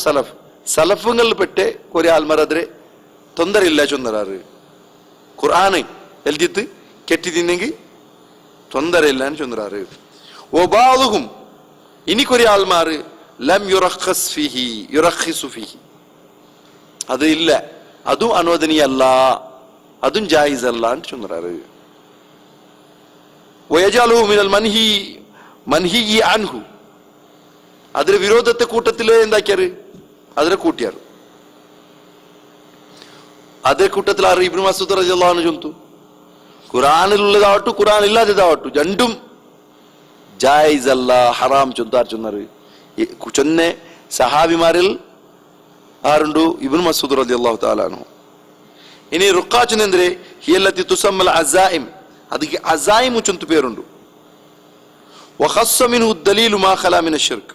Speaker 1: സലഫുകളിൽ പെട്ട് ഒരു ആൽമറದ್ರೆ ತೊಂದರೆ ಇಲ್ಲ ಚೊಂದರಾರು ഖുർആൻ എഴുതിട്ട് കെട്ടി തിന്നെങ്കിൽ ತೊಂದರೆ ಇಲ್ಲ എന്ന് ചൊന്നറാറ് വബാദുഹും ഇനി കുറെ ആൾമാർ ലം യുറഖിസു ഫീഹി അത് ഇല്ല അതും അനുവദനീയല്ല അതും ജായിസ് അല്ല എന്ന് ചൊന്നറാറ് വയജാലുഹു മിനൽ മൻഹി അൻഹു അതിലെ വിരോധത്തെ കൂട്ടത്തില് എന്താക്കിയാറ് അതിലെ കൂട്ടിയാറ് അതേ കൂട്ടത്തിൽ ആറ് ഇബ്നു മസ്ഊദ് റളിയല്ലാഹു അൻഹു ചൊന്തു ഖുർആനിലുള്ളതാവട്ടു ഖുർആൻ ഇല്ലാത്തതാവട്ടു രണ്ടും ജായിസ് അല്ല ഹറാം ചൊന്നാറ് ചൊന്നെ സഹാബിമാരിൽ ആരുണ്ടു ഇബ്നു മസ്ഊദ് റളിയല്ലാഹു തആല അൻഹു ഇനി റുഖാ ചൊന്നെಂದ್ರೆ ഹിയല്ലത്തി തുസമ്മൽ അസായിം ಅದಕ್ಕೆ ಅಜಾಯಿಮ್ ಚಂತು ಪೇರುಂಡು ವಖಸ್ಸ ಮಿನ್ಹು ದಲೀಲು ಮಾ ಖಲಾ ಮಿನ ಶಿರ್ಕ್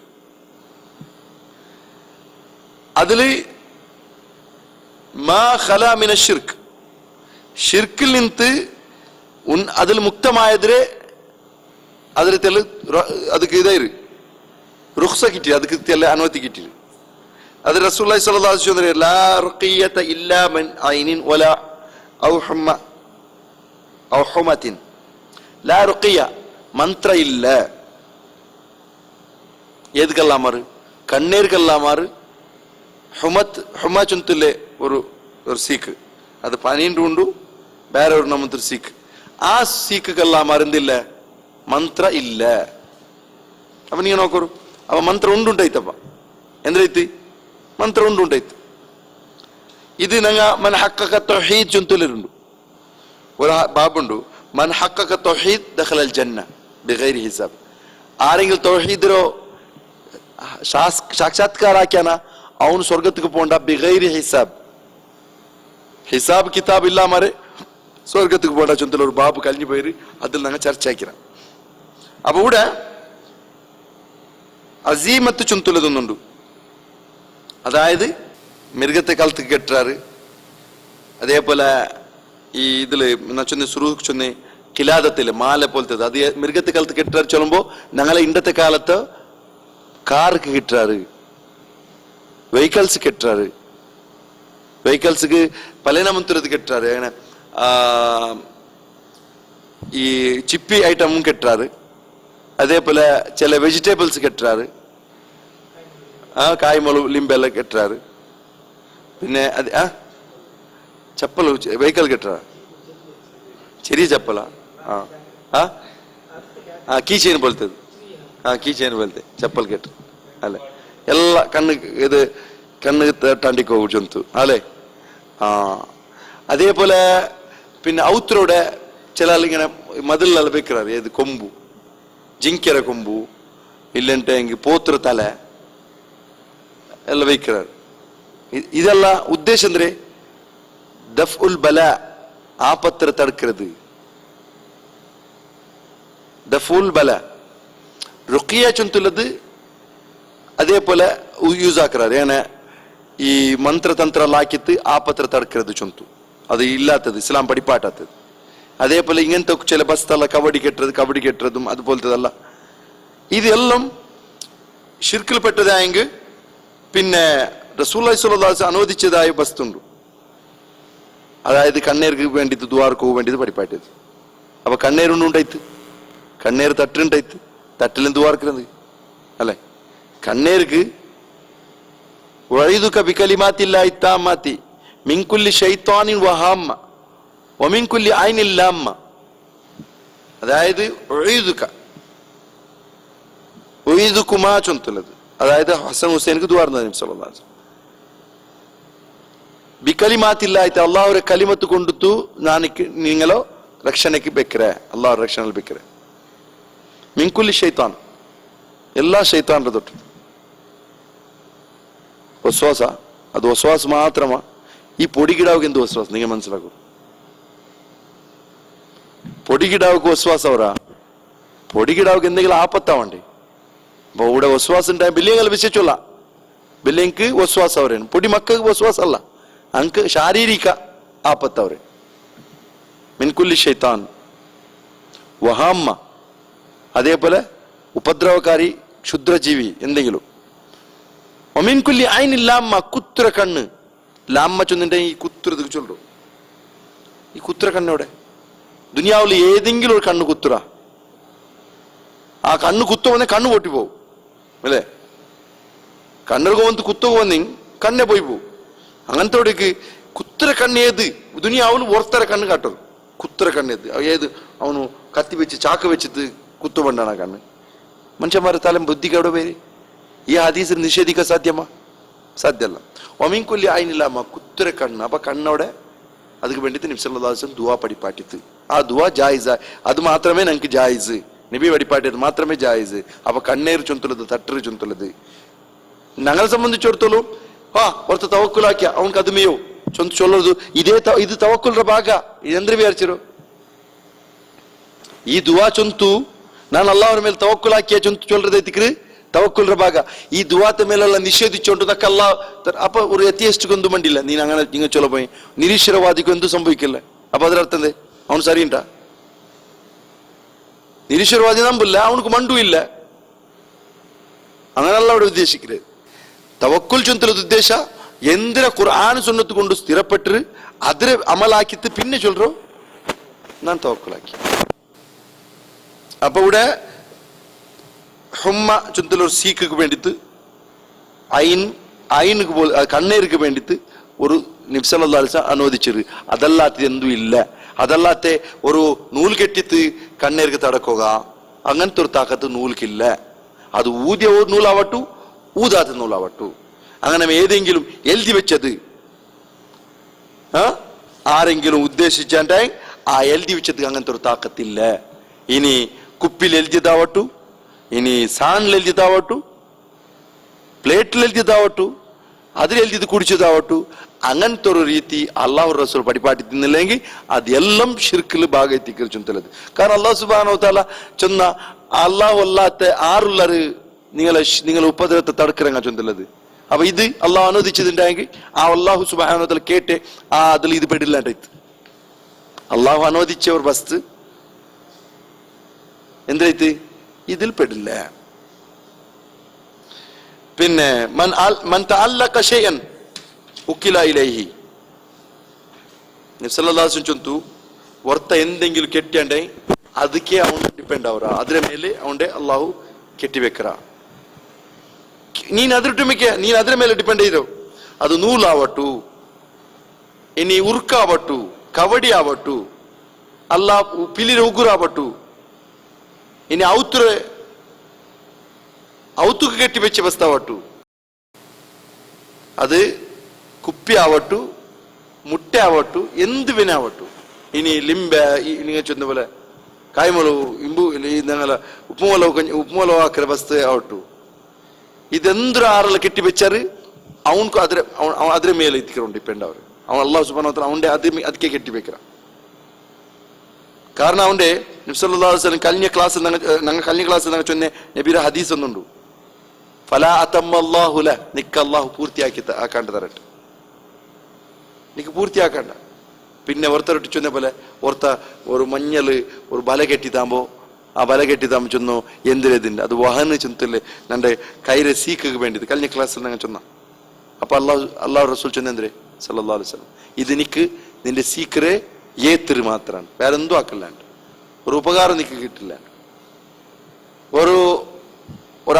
Speaker 1: അതില് മാ ഖലാ മിന ಶಿರ್ಕ್ ಶಿರ್ಕಿൽ നിന്ന് അതിൽ മുക്തമായതിരെ അതിൽ തെല് ಅದಕ್ಕೆ ഇതായി റുഖ്സ കിട്ടി ಅದಕ್ಕೆ തെല്ല അനുമതി കിട്ടി അത് റസൂലുള്ളാഹി സ്വല്ലല്ലാഹു അലൈഹി വസല്ലം ലാ റുഖിയത ഇല്ലാ മിൻ ഐനിൻ വലാ ഔഹുമത്തിൻ ലാ റുഖിയ മന്ത്ര ഇല്ല ഏതുക്കെല്ലാം മാറ് കണ്ണീർക്കെല്ലാം മാറ് ഹുമ ചുന്തുല്ലേ ഒരു സീക്ക് അത് പനീൻ്റെ ഉണ്ടു ಬೇರೆ ഒരു ನಮ್ಮಂತ സീക്ക് ആ സീക്കെല്ലാം മരുന്നില്ല ಮಂತ್ರ ಇಲ್ಲ ಅಪ್ಪ ನೀವು ನೋಕೋರು ಅವ ಮಂತ್ರ ಉಂಡುಂಟಾಯ್ತಪ್ಪ ಎಂದ್ರೈತಿ ಮಂತ್ರ ಉಂಡುಂಟಾಯ್ತು ಇದು ನಂಗ ಮನ ಹಕ್ಕಕ ತೌಹೀದ್ ಚುಂತುಲಿರುಂಡು ഒരു ബാബുണ്ടു മൻ ഹഖഖ തൗഹീദ് ദഖലൽ ജന്ന ബിഗൈരി ഹിസാബ് ആരെങ്കിലും തൗഹീദിരോ സാക്ഷാത്കാരാക്കിയാന അവನು സ്വർഗത്തിക്ക് പോണ്ട ബിഗൈരി ഹിസാബ് കിതാബ് ഇല്ല മാരെ സ്വർഗത്തിക്ക് പോണ്ട ചുന്തല ഒരു ബാബു കഴിഞ്ഞു പോയി അതിൽ ഞങ്ങൾ ചർച്ച ആക്കിരാം അപ്പൊ ഇവിടെ അസീമത്ത് ചുന്തുലതൊന്നുണ്ട് അതായത് മിരുഗത്തെ കാലത്ത് കെട്ടാറ് അതേപോലെ ഈ ഇതില് ചൊന്ന് സുറു ചൊന്ന് കിലാദത്തില് മാല പോലത്തത് അത് മിരുഗത്തെ കാലത്ത് കെട്ടാറ് ചൊല്ലുമ്പോ ഞങ്ങളെ ഇണ്ടത്തെ കാലത്ത് കാർക്ക് കിട്ടാറ് വെഹിക്കിൾസ് കെട്ടാറ് വെഹിക്കിൾസ്ക്ക് പല നമന്ത്രത് കെട്ടാറ് അങ്ങനെ ഈ ചിപ്പി ഐറ്റമും കെട്ടാറ് അതേപോലെ ചില വെജിറ്റബിൾസ് കെട്ടാറ്, കായ്മളു ലിംബെല്ലാം കെട്ടാറ്. പിന്നെ അത് ചപ്പൽ വെഹിക്കൽ കെട്ടാ, ചെറിയ ചപ്പലാ? കീ ചെയിൻ പോലത്തെ, കീ ചെയിൻ പോലത്തെ ചപ്പൽ കെട്ട് അല്ലെ? ಎಲ್ಲ ഇത് കണ്ണ് തട്ടിക്കോ ജന്തു അല്ലെ? അതേപോലെ പിന്നെ ഔത്രയുടെ ചില ഇങ്ങനെ മതിലെല്ലാം വെക്കാറ്, ഏത് കൊമ്പു, ജിങ്കര കൊമ്പു ഇല്ലെണ്ടെങ്കിൽ പോത്ര തല ಎಲ್ಲ വെക്കാറ്. ಇದೆಲ್ಲ ಉದ್ದೇಶ ಅಂದ್ರೆ ದಫ್ ಉಲ್ ಬಲ, ಆಪತ್ರ ತಡ್ಕ್கிறது. ദഫുൽ ബല റുഖിയ ചൊന്തുള്ളത് അതേപോലെ യൂസ് ആക്കാറ്. ഏനെ ഈ മന്ത്രതന്ത്ര ലാക്കിത്ത് ആപത്ര തടുക്കുന്നത് ചൊന്തു, അത് ഇല്ലാത്തത് ഇസ്ലാം പഠിപ്പാട്ടാത്തത്. അതേപോലെ ഇങ്ങനത്തെ ചില ബസ്തല്ല കബഡി കെട്ടുന്നതും അതുപോലത്തതല്ല. ഇതെല്ലാം ഷിർക്കിൽപ്പെട്ടതായെങ്കിൽ പിന്നെ റസൂലുള്ളാഹി സ്വല്ലല്ലാഹു അലൈഹി വസല്ലം അനുവദിച്ചതായ വസ്തുണ്ട്. അതായത് കണ്ണേർക്ക് വേണ്ടിയിട്ട് ദ്വാർക്കു വേണ്ടിയിട്ട് പഠിപ്പാറ്റത്. അപ്പൊ കണ്ണേരുണ്ടായിട്ട് കണ്ണേർ തട്ടുണ്ടായിട്ട് തട്ടിലും ദ്വാർക്കുന്നത് അല്ലെ? കണ്ണേർക്ക് വഈദുക ബികലിമാത്തില്ലാഹി താമ്മാത്തി മിൻ കുല്ലി ശൈത്വാനിൻ വഹാമ്മ വമിൻ കുല്ലി ഐനിൻ ലാമ്മ. അതായത് ഒഴുതുക്കുമാ ചൊന്തുള്ളത്, അതായത് ഹസൻ ഹുസൈൻക്ക് ദ്വാർന്നത് നബി സല്ലല്ലാഹു അലൈഹി വസല്ലം. ബികലിമാത്തില്ലാഹി, അല്ലാഹുവിന്റെ കലിമത്ത് കൊണ്ടുത്തു നിങ്ങളോ രക്ഷണയ്ക്ക് ബെക്കറേ, അല്ലാഹു രക്ഷണ ബെക്കറേ. മിൻ കുല്ലി ശൈത്താൻ, എല്ലാ ശൈത്താന്റെ തൊട്ട്. വസ്വാസ, അത് വസ്വാസ് മാത്രമാ. ഈ പൊടികിടാവുക്ക് എന്ത് വസ്വാസ് നിങ്ങൾ മനസ്സിലാക്കൂ. പൊടികിടാവുക്ക് വസ്വാസം അവരാ, പൊടികിടാവുക്ക് എന്തെങ്കിലും ആപത്താവണ്ടേ? അപ്പൊ ഇവിടെ വസ്വാസം ഉണ്ടായ ബില്ലിങ്ങൾ വിശ്വസിച്ചോല്ല, ബില്ലിക്ക് വസ്വാസം അവരാണ്. പൊടി മക്കൾക്ക് വസ്വാസം അല്ല, അങ്ക് ശാരീരിക ആപത്തവര്. മിൻകുല്ലി ശൈത്താൻ വഹാമ്മ, അതേപോലെ ഉപദ്രവകാരി ക്ഷുദ്രജീവി എന്തെങ്കിലും. ഒമിൻകുല്ലി ഐനില്ലാമ്മ, കുത്തുര കണ്ണ്. ലാമ്മ ചൊന്നിന്റെ ഈ കുത്തുര ചൊല്ലു, ഈ കുത്തുര കണ്ണോടെ ദുനിയാവിൽ ഏതെങ്കിലും ഒരു കണ്ണ് കുത്തുറ, ആ കണ്ണ് കുത്തുവന്നെ കണ്ണ് പൊട്ടിപ്പോവും അല്ലേ? കണ്ണുക വന്ന് കുത്തുക വന്നി കണ്ണെ പോയി പോവും. അങ്ങനത്തോടേക്ക് കുത്തുര കണ്ണ് ഏത് ദുനിയാവിൽ ഓർത്തര കണ്ണ് കാട്ടത്. കുത്തുര കണ്ണേത് ഏത്? അവನು കത്തി വെച്ച് ചാക്ക് വെച്ചിട്ട് കുത്തുകൊണ്ടാണ് ആ കണ്ണ്. മനുഷ്യന്മാരുടെ തലം ബുദ്ധിക്ക് എവിടെ പേര്? ഈ ഹദീസിൽ നിഷേധിക്കാൻ സാധ്യമാ? സാധ്യമല്ല. ഒമിൻകൊല്ലി ആയിനില്ലാമ, കുത്തുര കണ്ണ്. അപ്പൊ കണ്ണോടെ அதுக்கு വേണ്ടിയിട്ട് നബി സല്ലല്ലാഹു അലൈഹി വസല്ലം ദുആ പഠിപ്പാട്ടിത്ത്. ആ ദുആ ജായിസ്, അത് മാത്രമേ ഞങ്ങൾക്ക് ജായിസ്. നബി പഠിപ്പാട്ടിയത് മാത്രമേ ജായിസ്. അപ്പൊ കണ്ണേർ ചൊന്തുള്ളത് തട്ടറ് ചൊന്തുള്ളത് ഞങ്ങളെ സംബന്ധിച്ചിടത്തോളം പുറത്ത് തവക്കുലാക്കിയ അവനക്ക് അതുമേയോ ചൊല്ലു. ഇത് തവക്കുലರ ಭಾಗ. ഇതെന്ത് വിചാരിച്ചോ? ಈ ದುವಾ ಚೊಂತು ನಾನು ಅಲ್ಲಾಹರ ಮೇಲೆ ತವಕ್ಕುಲ್ ಹಾಕಿ ಚೊಲ್ಲದೈತಿಕ್ರಿ ತವಕ್ಕುಲ್ರ ಭಾಗ. ಈ ದುವಾತ ಮೇಲೆಲ್ಲ ನಿಷೇಧಿച്ചോണ്ട് നക്കല്ല. അപ്പൊ ഒരു എത്തിയസ്റ്റിക്കൊന്നും മണ്ടില്ല, നീ അങ്ങനെ നിങ്ങൾ ചൊല്ല പോയി നിരീശ്വരവാദിക്ക് എന്തും സംഭവിക്കില്ല. അപ്പൊ അതിനർത്ഥം എന്തേ? അവൻ സരിയുണ്ടാ? നിരീശ്വരവാദി നമ്പില്ല, അവനക്ക് മണ്ടും ഇല്ല. അങ്ങനല്ല അവിടെ ഉദ്ദേശിക്കരുത്. തവക്കുൽ ചൊന്തലത് ഉദ്ദേശ എന്തിനെ ഖുർആൻ സുന്നത്ത് കൊണ്ട് സ്ഥിരപ്പെട്ട് അതിനെ അമലാക്കിത്ത് പിന്നെ ചൊല്ലോ ഞാൻ തവക്കുലാക്കി. അപ്പൊ ഇവിടെ ഹുമ്മ ചൊന്തലൊരു സീക്ക് വേണ്ടിയിട്ട് ഐനുക്ക് കണ്ണേർക്ക് വേണ്ടിയിട്ട് ഒരു നബി സല്ലല്ലാഹു അലൈഹി വസല്ലം അനുവദിച്ചത്. അതല്ലാത്ത എന്തും ഇല്ല. അതല്ലാത്ത ഒരു നൂൽ കെട്ടിത്ത് കണ്ണേർക്ക് തടക്കുക, അങ്ങനത്തെ ഒരു താക്കത്ത് നൂൽക്കില്ല. അത് ഊതിയ നൂലാവട്ടു ഊതാത്ത നൂലാവട്ടു, അങ്ങനെ ഏതെങ്കിലും എഴുതി വെച്ചത് ആരെങ്കിലും ഉദ്ദേശിച്ചാണ്ടായി ആ എഴുതി വെച്ചത് അങ്ങനത്തെ ഒരു താക്കത്തില്ല. ഇനി കുപ്പിൽ എഴുതിയതാവട്ടു, ഇനി സാണിൽ എഴുതിയതാവട്ടു, പ്ലേറ്റിൽ എഴുതിയതാവട്ടു, അതിൽ എഴുതിയത് കുടിച്ചതാവട്ടു, അങ്ങനത്തെ ഒരു രീതി അള്ളാഹു റസൂൽ പഠിപ്പാട്ടിന്നില്ലെങ്കിൽ അതെല്ലാം ഷിർക്കിൽ ഭാഗത്തേക്ക് ചൊന്തലത്. കാരണം അള്ളാഹു സുബ്ഹാനഹു വ തആല ചൊന്ന അള്ളാഹു അല്ലാത്ത ആറുള്ളറ് നിങ്ങളെ ഉപദ്രവത്തെ തടുக்கிறങ്ങ ചൊന്തലത്. അപ്പൊ ഇത് അള്ളാഹു അനുവദിച്ചതുണ്ടായെങ്കിൽ ആ അള്ളാഹു സുബ്ഹാനഹു വ തആല കേട്ടെ അതിൽ ഇത് പെടില്ലാണ്ടായിട്ട്. അള്ളാഹു അനുവദിച്ച ഒരു വസ്തു എന്തായിട്ട് ഇതിൽ പെടില്ല. പിന്നെ മൻ തഅല്ലഖ ശൈഅൻ ഉക്കില ഇലൈഹി, നബി സല്ലല്ലാഹു അലൈഹി വസല്ലം ചൊന്തു, വർത്ത എന്തെങ്കിലും കെട്ടിയാണ്ടേ ಅದಕ್ಕೆ ಅವನು ಡಿಪೆಂಡ್ ಅವರ ಅದ್ರ ಮೇಲೆ ಅವನ್ಗೆ ಅಲ್ಲಾಹು ಕೆಟ್ಟಿಬೇಕರ ನೀನ್ ಅದ್ರ ಮೇಲೆ ಡಿಪೆಂಡ್ ಇರೋ ಅದು ನೂಲಾವಟ್ಟು ಇನಿ ಉರ್ಕಾವಟ್ಟು ಕವಡಿ ಆವಟ್ಟು ಅಲ್ಲ ಪಿಲಿರ ಉಗುರಾವಟ್ಟು ഇനി ഔത്തുക്ക് കെട്ടിവെച്ച വസ്താവട്ടു അത് കുപ്പിയാവട്ടു മുട്ടയാവട്ടു എന്ത് വിനാവട്ടു ഇനി ലിംബ നിങ്ങൾ ചൊന്ന പോലെ കായ്മുളകു ಇಂಬು ഞങ്ങളെ ഉപ്പുമുളക് ಹಾಕಿರೋ ವಸ್ತು ಆವಟ್ಟು ಇದೆಂದ್ರು ಆರಲ್ಲ ಕೆಟ್ಟಿ ಬೆಚ್ಚಾರು ಅವನ್ಕು ಅದ್ರ ಮೇಲೆ ಇತ್ಕೊಂಡು ಡಿಪೆಂಡ್ ಅವರು ಅವನು ಅಲ್ಲಾಹ್ ಸುಬ್ಹಾನಹು ವ ತಆಲ ಅವನ್ಗೆ ಅದಕ್ಕೆ ಕೆಟ್ಟಿಬೇಕ್ರ കാരണം അവന്റെ നബി സല്ലല്ലാഹു അലൈഹി വസല്ലം കഴിഞ്ഞ ക്ലാസ്സിൽ ഞങ്ങൾ ചൊന്ന നബിയുടെ ഹദീസ് ഒന്നുണ്ട് ഫലാ അതമ്മല്ലാഹു ല നിക്ക് അല്ലാഹു പൂർത്തിയാക്കി ആക്കാണ്ട് തരട്ടെ നിക്ക് പൂർത്തിയാക്കണ്ട പിന്നെ ഒരുത്തരൊട്ട് ചൊന്ന പോലെ ഒരു മഞ്ഞള് ഒരു ബല കെട്ടിത്താകുമ്പോ ആ ബല കെട്ടിത്താകുമ്പോ ചൊന്നു എന്തിരതിന്റെ അത് വഹന് ചൊന്തല്ലേ നന്റെ കൈരെ സീക്കക്ക് വേണ്ടിയത് കഴിഞ്ഞ ക്ലാസ്സിൽ ഞങ്ങൾ ചൊന്ന അപ്പൊ അള്ളാഹു റസൂൽ ചൊന്ന എന്തിരെ സല്ലല്ലാഹു അലൈഹി വസല്ലം ഇത് നിക്ക് നിന്റെ സീക്കറെ ഏത്തിരി മാത്രമാണ് വേറെ എന്തും ആക്കില്ലാണ്ട് ഒരു ഉപകാരം നിനക്ക് കിട്ടില്ല ഒരു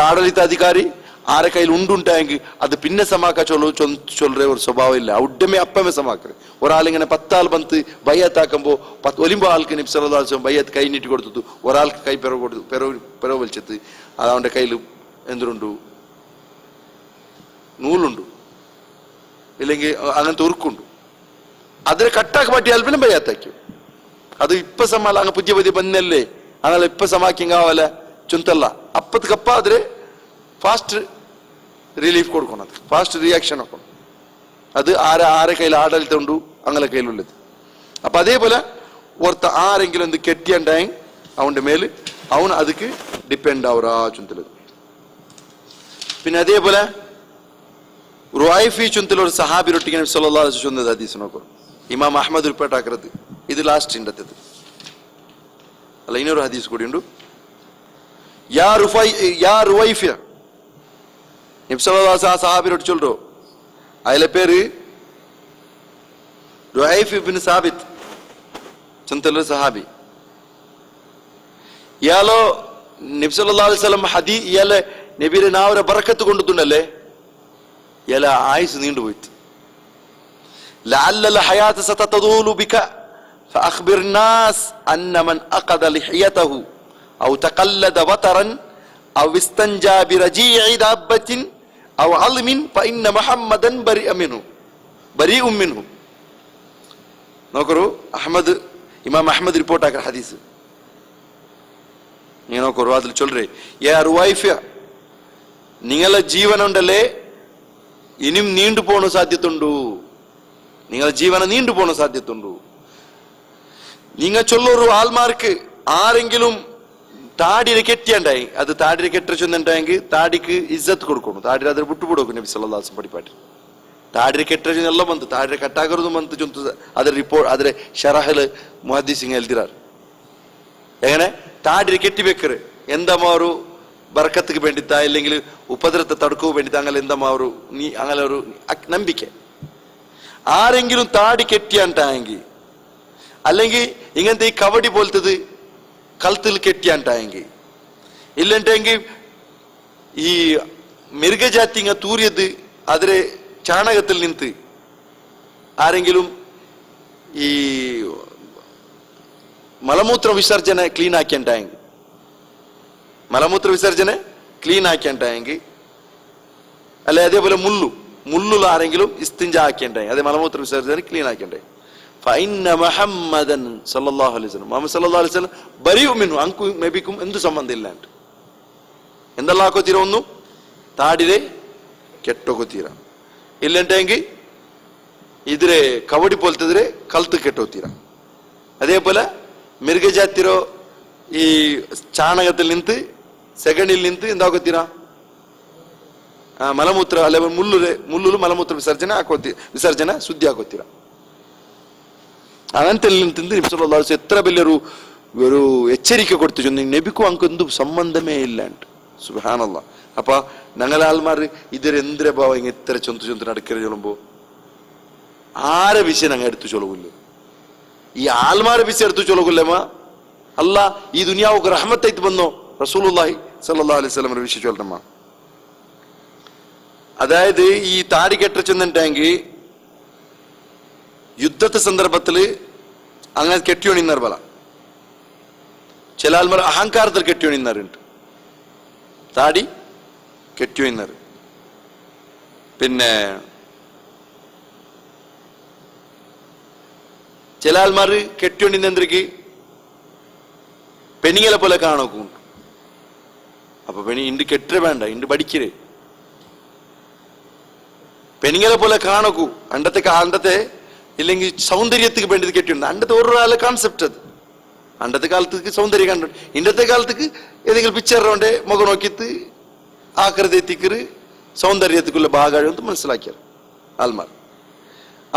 Speaker 1: ആಡಳಿತ അധികാരി ആരെ കയ്യിൽ ഉണ്ടുണ്ടായെങ്കിൽ അത് പിന്നെ സമാക്ക ചൊല്ലുற ഒരു സ്വഭാവം ഇല്ല ഉടമേ അപ്പമേ സമാക്കറ് ഒരാളിങ്ങനെ 10 ആൾ ബന്ത് ബയ്യത്താക്കുമ്പോ ഒലിമ്പോ ആൾക്ക് നബി സല്ലല്ലാഹു അലൈഹി വസല്ലം ബയ്യത്ത് കൈ നീട്ടി കൊടുത്തു ഒരാൾക്ക് കൈ പെറവ് വലിച്ചത് അത് അവന്റെ കയ്യിൽ എന്തുണ്ട് നൂലുണ്ട് ഇല്ലെങ്കിൽ അങ്ങനത്തെ ഉറുക്കുണ്ട് അതിനെ കട്ടാക്കി പറ്റിയാൽ പിന്നെ ബയ്യത്താക്കും അത് ഇപ്പൊ സമാല അങ്ങ് പുതിയ ബന്നല്ലേ അങ്ങനെ ഇപ്പൊ സമാക്കിയും കാവല ചുന്തല്ല അപ്പത്തക്കപ്പ അതിന് ഫാസ്റ്റ് റിലീഫ് കൊടുക്കണം ഫാസ്റ്റ് റിയാക്ഷൻ ആക്കണം അത് ആരെ കയ്യിൽ ആಡಳಿತ ഉണ്ടു അങ്ങനെ കയ്യിലുള്ളത് അപ്പൊ അതേപോലെ ആരെങ്കിലും എന്ത് കെട്ടിയുണ്ടായി അവന്റെ മേല് അവൻ അതിക്ക് ഡിപ്പെൻഡ് ആവുറാ ചുന്തലത് പിന്നെ അതേപോലെ റുഐഫി ചുന്തല ഒരു സഹാബി റൊട്ടിಗೆ നബി സല്ലല്ലാഹു അലൈഹി വസല്ലം ഹദീസ് നോക്കണം ഇമാം അഹ്മദ് റിപ്പോർട്ട് ആക്കുന്നത് ഇത് ലാസ്റ്റ് ഇണ്ടത്തത് അല്ല ഇനൊരു ഹദീസ് കൂടി ഉണ്ട് യാ റുവൈഫിയ നബി സല്ലല്ലാഹു അലൈഹി വസല്ലം സഹാബിയോട് ചൊല്ലോ അയാളുടെ പേര് റുഐഫ് ഇബ്നു സാബിത് ചന്തല സഹാബി ഇയാളോ നബി സല്ലല്ലാഹു അലൈഹി വസല്ലം ഇയാളെ നബിയുടെ നാവര ബറക്കത്ത് കൊണ്ടുണ്ടല്ലേ ഇയാളെ ആയുസ് നീണ്ടുപോയിട്ട് لعل الحياة ستطول بك فأخبر الناس أن من أخذ لحيته أو تقلد وترا أو استنجى برجيع دابة أو علم فإن محمدا بريء منه നോക്കൂ ഇമാം അഹ്മദ് റിപ്പോർട്ട് ആക്കിയ ഹദീസ് നീ നോക്കൂ അതിൽ ചൊല്ലേ യാ റുവൈഫ നിങ്ങളെ ജീവനുണ്ടല്ലേ ഇനിയും നീണ്ടു പോണ സാധ്യതയുണ്ട് നിങ്ങളുടെ ജീവനം നീണ്ടുപോണ സാധ്യതയുണ്ട് നിങ്ങൾ ചൊല്ലൊരു ആൾമാർക്ക് ആരെങ്കിലും താടിയെ കെട്ടിയുണ്ടായി അത് താടിയെ കെട്ട ചൊന്നുണ്ടായെങ്കിൽ താടിക്ക് ഇജ്ജത്ത് കൊടുക്കണം താടി അതിൽ വിട്ടുപിടുക്കും നബി സല്ലല്ലാഹു അലൈഹി വസല്ലം പഠിപ്പാട്ട് താടിയെ കെട്ട ಎಲ್ಲ ಬಂತು ತಾಡಿರೆ ಕಟ್ಟಾಗರದು ಬಂತು ಚುಂತು ಅದರ ರಿಪೋರ್ಟ್ ಅದರ ಶರಹಲ್ ಮುಹದ್ದಿಸಿಂಗ್ ಎಲ್ದಿರಾರ್ എങ്ങനെ താടിയെ കെട്ടിവെക്കറ് എന്താ ഒരു ബർക്കത്തുക്ക് വേണ്ടിത്താ അല്ലെങ്കിൽ ഉപദ്രവത്തെ തടുക്കു വേണ്ടിത്താ അങ്ങനെ എന്താ ഒരു അങ്ങനെ ഒരു നമ്പിക്കെ ആരെങ്കിലും താടി കെട്ടിയാണ്ടായെങ്കിൽ അല്ലെങ്കിൽ ഇങ്ങനത്തെ ഈ കവടി പോലത്തത് കഴുത്തിൽ കെട്ടിയാണ്ടായെങ്കിൽ ഇല്ലെണ്ടെങ്കിൽ ഈ മൃഗജാതി ഇങ്ങ തൂറിയത് അതിരെ ചാണകത്തിൽ നിന്ത് ആരെങ്കിലും ഈ മലമൂത്ര വിസർജന ക്ലീൻ ആക്കിയാണ്ടായെങ്കിൽ മലമൂത്ര വിസർജന ക്ലീൻ ആക്കിയാണ്ടായെങ്കിൽ അല്ലെ അതേപോലെ മുള്ളുള്ള ആരെങ്കിലും ഇസ്തിഞ്ച ആക്കിയണ്ടായി അതെ മലമൂത്ര വിസർജന ക്ലീൻ ആക്കിയണ്ടായി ഫഇന്ന മുഹമ്മദൻ സല്ലല്ലാഹു അലൈഹി വസല്ലം മുഹമ്മദ് സല്ലല്ലാഹു അലൈഹി വസല്ലം ബരിഉ മിൻഹു അൻകും നബിക്കും എന്തു സംബന്ധം ഇല്ലാണ്ട് എന്തെല്ലാം ആക്കോത്തീര ഒന്നും താടിരെ കെട്ടോക്കോത്തീര ഇല്ലെണ്ടെങ്കിൽ ഇതിരെ കവടി പോലത്തതിരെ കഴുത്ത് കെട്ടോത്തീര അതേപോലെ മൃഗജാത്തിരോ ഈ ചാണകത്തിൽ നിന്ത് സെഗണിൽ നിന്ത് എന്താക്കോത്തീര മലമൂത്ര അല്ലെ മുള്ളുಲು മലമൂത്ര വിസർജന ശുദ്ധി ആക്കോത്തീര അങ്ങനത്തെ തിന്ത് നബി സല്ലല്ലാഹു അലൈഹി വസല്ലം എത്ര വലിയൊരു എച്ചരിക്ക കൊടുത്തു ചൊന്നു നബിക്കും അങ്ക് എന്തും സംബന്ധമേ ഇല്ലാണ്ട് സുബ്ഹാനല്ലാഹ് അപ്പൊ ഞങ്ങളെ ആൾമാർ ഇതൊരെന്തിര ഭാവം ഇങ്ങനെ ഇത്ര ചൊന്തു നടക്കര ചൊല്ലുമ്പോ ആരെ വിഷയം ഞങ്ങൾ എടുത്തു ചൊലകില്ല ഈ ആൾമാരെ വിഷയം എടുത്തു ചൊലകില്ലമ്മ ಅಲ್ಲ ಈ ದುನಿಯಾவுக்கு ರಹಮತ್ ಐತ್ ಬಂದೋ റസൂലുള്ളാഹി സല്ലല്ലാഹു അലൈഹി വസല്ലം വിശ്വസിച്ചു சொல்றமா. അതായത് ഈ താടി കെട്ടിച്ചെന്നിട്ടെങ്കിൽ യുദ്ധത്തെ സന്ദർഭത്തിൽ അങ്ങനെ കെട്ടിയോണിന്നാർ പല ചില ആൾമാർ അഹങ്കാരത്തിൽ കെട്ടിയോണിന്നാറുണ്ട്, താടി കെട്ടിയോണിന്നാറ്. പിന്നെ ചില ആൾമാർ കെട്ടിയോണിന്നെന്തിരിക്ക് പെണ്ണുങ്ങളെ പോലെ കാണോക്കും. അപ്പൊ പെണ്ണി ഇണ്ട് കെട്ടേ വേണ്ട, ഇണ്ട് പഠിക്കരേ, പെണ്ണുങ്ങളെ പോലെ കാണോക്കൂ. അണ്ടത്തെ ഇല്ലെങ്കിൽ സൗന്ദര്യത്തിക്ക് വേണ്ടി കെട്ടിയുണ്ട്. അണ്ടത്തെ ഒരു കോൺസെപ്റ്റ് അത്. അണ്ടത്തെ കാലത്തേക്ക് സൗന്ദര്യം കണ്ടു, ഇന്നത്തെ കാലത്തേക്ക് ഏതെങ്കിലും പിക്ചറിന്റെ മുഖം നോക്കിയിട്ട് ആകൃതിക്ക് സൗന്ദര്യത്തിക്കുള്ള ഭാഗം ಅಂತ മനസ്സിലാക്കിയാർ ആൽമാർ.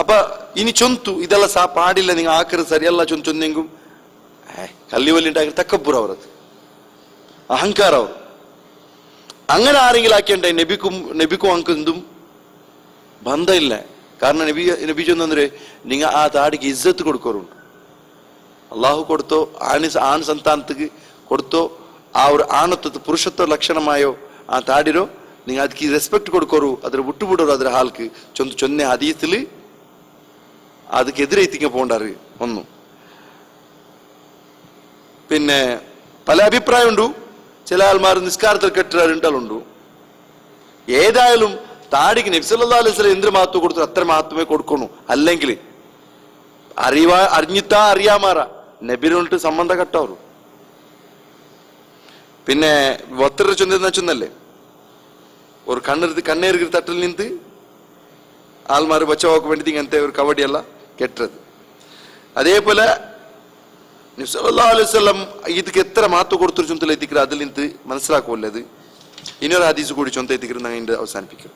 Speaker 1: അപ്പൊ ഇനി ചൊന്തു ഇതെല്ലാം പാടില്ല, നിങ്ങൾ ആക്കരുത് സരിയല്ല ചൊന്തെങ്കും കല്ലി വല്ലിണ്ടാക്കി തക്കപ്പുറ അവരത് അഹങ്കാര അവർ. അങ്ങനെ ആരെങ്കിലും ആക്കിയണ്ട നബിക്കും അങ്ക് എന്തും ബന്ധമില്ല. കാരണം നബി ചൊന്നേ നിങ്ങൾ ആ താടിക്ക് ഇസ്സത്ത് കൊടുക്കാറുണ്ട്. അള്ളാഹു കൊടുത്തോ ആൺ സന്താനത്തിക്ക് കൊടുത്തോ ആ ഒരു ആണത്വ പുരുഷത്വ ലക്ഷണമായോ ആ താടിരോ നിങ്ങൾ ಅದಕ್ಕೆ ರೆಸ್ಪೆಕ್ಟ್ കൊടുക്കോറു, ಅದ್ರ വിട്ടുവിടോರು ಅದರ ಹಾಲ್ക്ക് ചൊന്ന ഹദീസില് ಅದಕ್ಕೆ എതിരെത്തിക്ക പോണ്ടാറ് ഒന്നും. പിന്നെ പല അഭിപ്രായമുണ്ട്. ചില ആൾമാർ നിസ്കാരത്തിൽ കെട്ടിട്ടുണ്ടു. ഏതായാലും താടിക്ക് നബി സല്ലല്ലാഹു അലൈഹി വസല്ലം എന്ത് മഹത്വം കൊടുത്തു അത്ര മഹത്വമേ കൊടുക്കണു. അല്ലെങ്കിൽ അറിഞ്ഞിട്ടാ അറിയാമാറ നബിനോട്ട് സംബന്ധ കട്ടവරු. പിന്നെ ഒത്തിരി ചൊന്നല്ലേ ഒരു കണ്ണേറുകിற തട്ടിൽ നിന്ന് ആൾമാർ ബച്ചവാക്ക് വേണ്ടി ഇങ്ങനത്തെ ഒരു കവടിയല്ല കെട്ടത്. അതേപോലെ നബി സല്ലല്ലാഹു അലൈഹി വസല്ലം ಇದಕ್ಕೆ എത്ര മഹത്വം കൊടുത്തു ചൊന്തല എത്തിക്കുക അതിൽ നിന്ന് മനസ്സിലാക്കുമല്ലത്. ഇനിയൊരു ഹദീസ് കൂടി ചൊന്ത എത്തിക്കുക ഞങ്ങൾ അവസാനിപ്പിക്കും.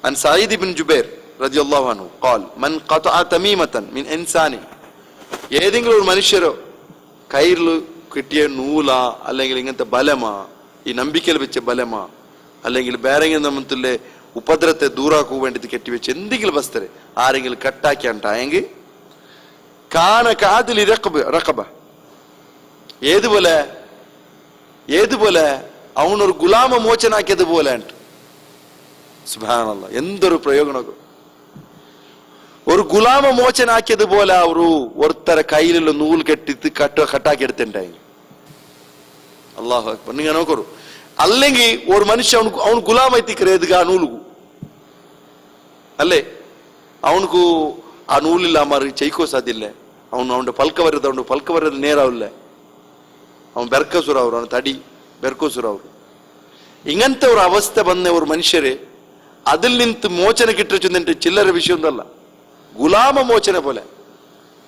Speaker 1: عن سعيد بن جبير رضي الله عنه قال من قطع تميمة من إنسان ഏതെങ്കിലും ഒരു മനുഷ്യരോ കയ്യിൽ കിട്ടിയ നൂല അല്ലെങ്കിൽ ഇങ്ങനത്തെ ബലമാ, ഈ നമ്പിക്കൽ വെച്ച ബലമാ, അല്ലെങ്കിൽ വേറെങ്കിലും നമ്മത്തിലെ ഉപദ്രവത്തെ ദൂരാക്കാൻ വേണ്ടി കെട്ടിവെച്ച് എന്തെങ്കിലും വസ്തുരെ ആരെങ്കിലും കട്ടാക്കിയാണ്ടായെങ്കിൽ കാന കാതിൽ റഖബ ഏതുപോലെ അവനൊരു ഗുലാമ മോചനാക്കിയതുപോലെ. സുബ്ഹാനല്ലാഹ്, എന്തൊരു പ്രയോഗം! ഒരു ഗുലാമ മോചനാക്കിയതുപോലെ ಅವರು ഒരുത്തര കയ്യിലുള്ള നൂൽ കെട്ടിത്ത് കട്ടാക്കി എടുത്തിണ്ടായി. അല്ലാഹു അക്ബർ. നിങ്ങൾ നോക്കൂ, അല്ലെങ്കിൽ ഒരു മനുഷ്യ അവನು ಗುಲಾಮ ಐತಿಕ್ರೆ ಆ ನೂಲುಗು ಅಲ್ಲೇ ಅವನಿಗೂ ಆ ನೂಲಿಲ್ಲ ಮಾರಿ ಚೈಕೋ ಸಾಧ್ಯಿಲ್ಲ. ಅವನ ಪಲ್ಕ ಬರದ ನೇರಾವಿಲ್ಲ. ಅವನು ಬೆರ್ಕಸುರ ಅವರು, ಅವನ ತಡಿ ಬೆರ್ಕೋಸುರ ಅವರು. ഇങ്ങനത്തെ ഒരു അവസ്ഥ വന്ന ഒരു മനുഷ്യരെ അതിൽ നിന്ന് മോചന കിട്ടിച്ചിട്ട് ചില്ലറ വിഷയമൊന്നല്ല, ഗുലാമ മോചന പോലെ.